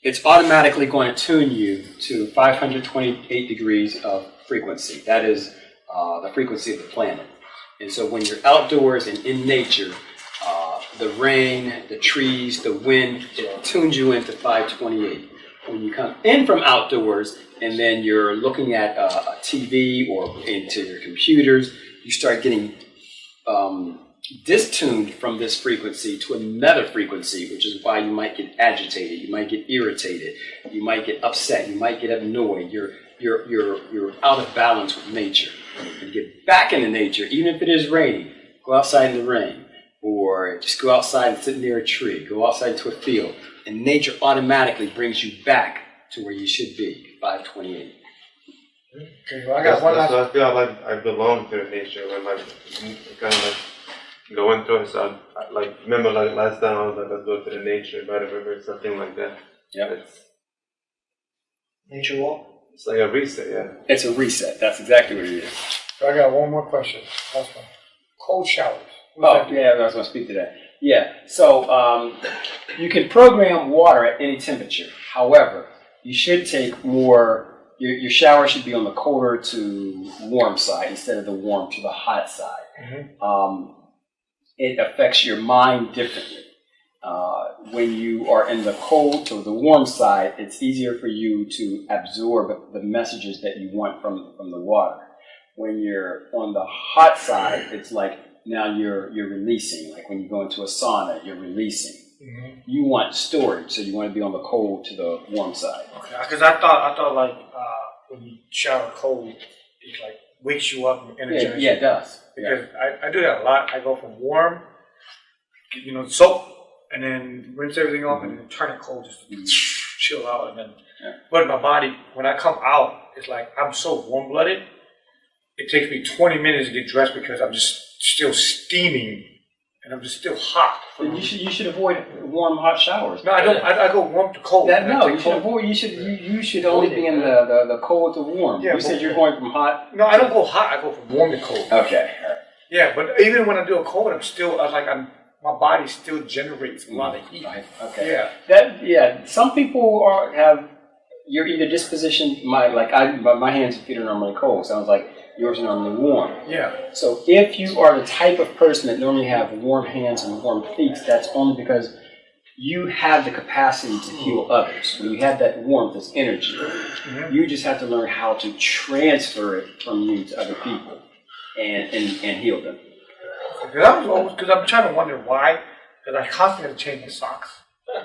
it's automatically going to tune you to 528 degrees of frequency. That is the frequency of the planet. And so when you're outdoors and in nature, the rain, the trees, the wind, it tunes you into 528. When you come in from outdoors and then you're looking at a TV or into your computers, you start getting distuned from this frequency to another frequency, which is why you might get agitated, you might get irritated, you might get upset, you might get annoyed. You're out of balance with nature. And get back into nature, even if it is raining, go outside in the rain, or just go outside and sit near a tree, go outside into a field, and nature automatically brings you back to where you should be, 528.
Okay, well, I got one last.
So I feel like I belong to the nature when like kind of like go into it. So I like remember like last time I was like, let's go to the nature by the river, something like that.
Yeah.
It's
Nature walk.
it's like a reset, yeah.
It's a reset. That's exactly what it is.
So I got one more question. Last one. Cold showers.
Oh, yeah, I was going to speak to that. Yeah, so you can program water at any temperature. However, you should take more, your shower should be on the colder to warm side instead of the warm to the hot side. It affects your mind differently. When you are in the cold to the warm side, it's easier for you to absorb the messages that you want from the water. When you're on the hot side, it's like now you're releasing. Like when you go into a sauna, you're releasing. You want storage, so you want to be on the cold to the warm side.
Okay, because I thought like when you shower cold, it like wakes you up and energizes.
Yeah, it does.
Because I do that a lot. I go from warm, soap, and then rinse everything off, and then turn it cold, just chill out, and then.
Yeah.
But my body, when I come out, it's like I'm so warm-blooded. It takes me 20 minutes to get dressed because I'm just still steaming, and I'm just still hot.
You should avoid warm, hot showers.
No, I don't. I go warm to cold.
You should only be in the cold to warm.
Yeah,
you said you're going from hot.
No, I don't go hot. I go from warm to cold.
Okay. All right.
Yeah, but even when I do a cold, my body still generates a lot of heat.
Right. Okay.
Yeah.
Some people have you're either disposition. My hands and feet are normally cold. Sounds like yours are normally warm.
Yeah.
So if you are the type of person that normally have warm hands and warm feet, that's only because you have the capacity to heal others. When you have that warmth, this energy, you just have to learn how to transfer it from you to other people and heal them.
Because I'm trying to wonder why, because I constantly have to change my socks.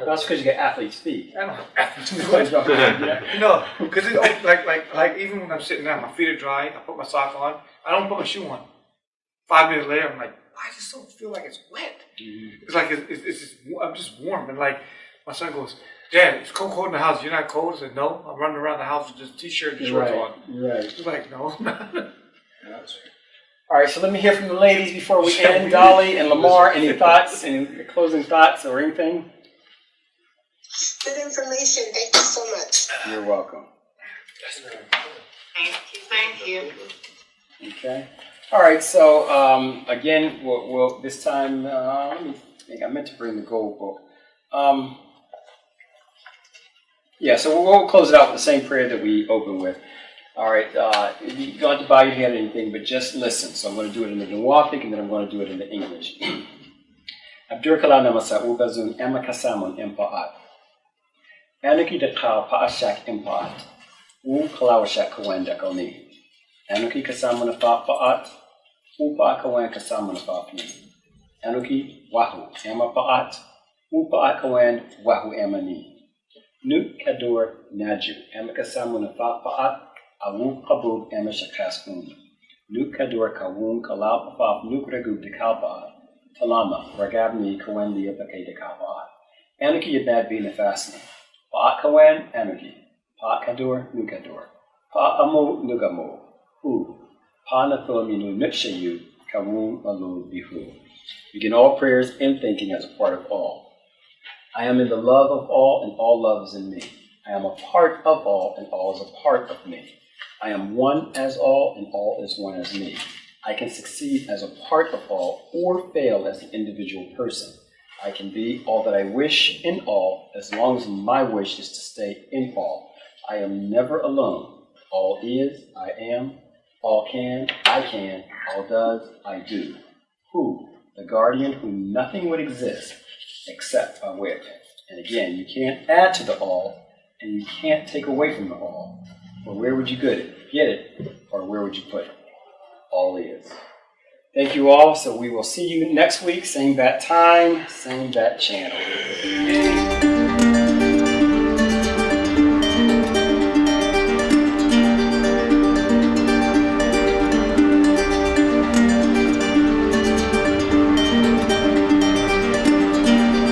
That's because you get athlete's feet.
I don't have athlete's feet. No, because like even when I'm sitting down, my feet are dry. I put my sock on. I don't put my shoe on. 5 minutes later, I'm like, I just don't feel like it's wet. It's like it's just, I'm just warm, and like my son goes, Dad, it's cold in the house. You're not cold? I said, no. I'm running around the house with just t-shirt and shorts on.
Right.
He's like, no.
All right, so let me hear from the ladies before we end. Dolly and Lamar, any thoughts, any closing thoughts or anything?
Good information. Thank you so much.
You're welcome.
Thank you.
Okay. All right, so again, we'll this time, let me think, I meant to bring the gold book. Yeah, so we'll close it out with the same prayer that we opened with. All right, you don't have to bow your head or anything, but just listen. So I'm going to do it in the Nawafic, and then I'm going to do it in the English. Abdur kala namasa ubazun emakasamon empaat. Anuki daka paashak empaat. U kalawashak kawenda koni. Anuki kasamon paat. Upa kawan kasamon papi. Anuki wahu emapaat. Upa kawan wahu emani. Nuk kadur naju emakasamon paat. Awu kabub emashakaskun. Nuk kadur kawun kalal paf nuk ragub de kalpa. Talama ragabni kawen the apake de kalpa. Anuki yabad be nefasni. Pa kawen anuki. Pa kadur nukadur. Pa amu nugamo. Hu. Pa nathominu nukshayu kawun alu bihu. Begin all prayers in thinking as a part of all. I am in the love of all, and all love is in me.
I am a part of all, and all is a part of me. I am one as all, and all is one as me. I can succeed as a part of all, or fail as an individual person. I can be all that I wish in all, as long as my wish is to stay in all. I am never alone. All is, I am. All can, I can. All does, I do. Who? The guardian whom nothing would exist except by way of him. And again, you can't add to the all, and you can't take away from the all. Well, where would you get it, or where would you put it? All is. Thank you all. So we will see you next week, same bat time, same bat channel.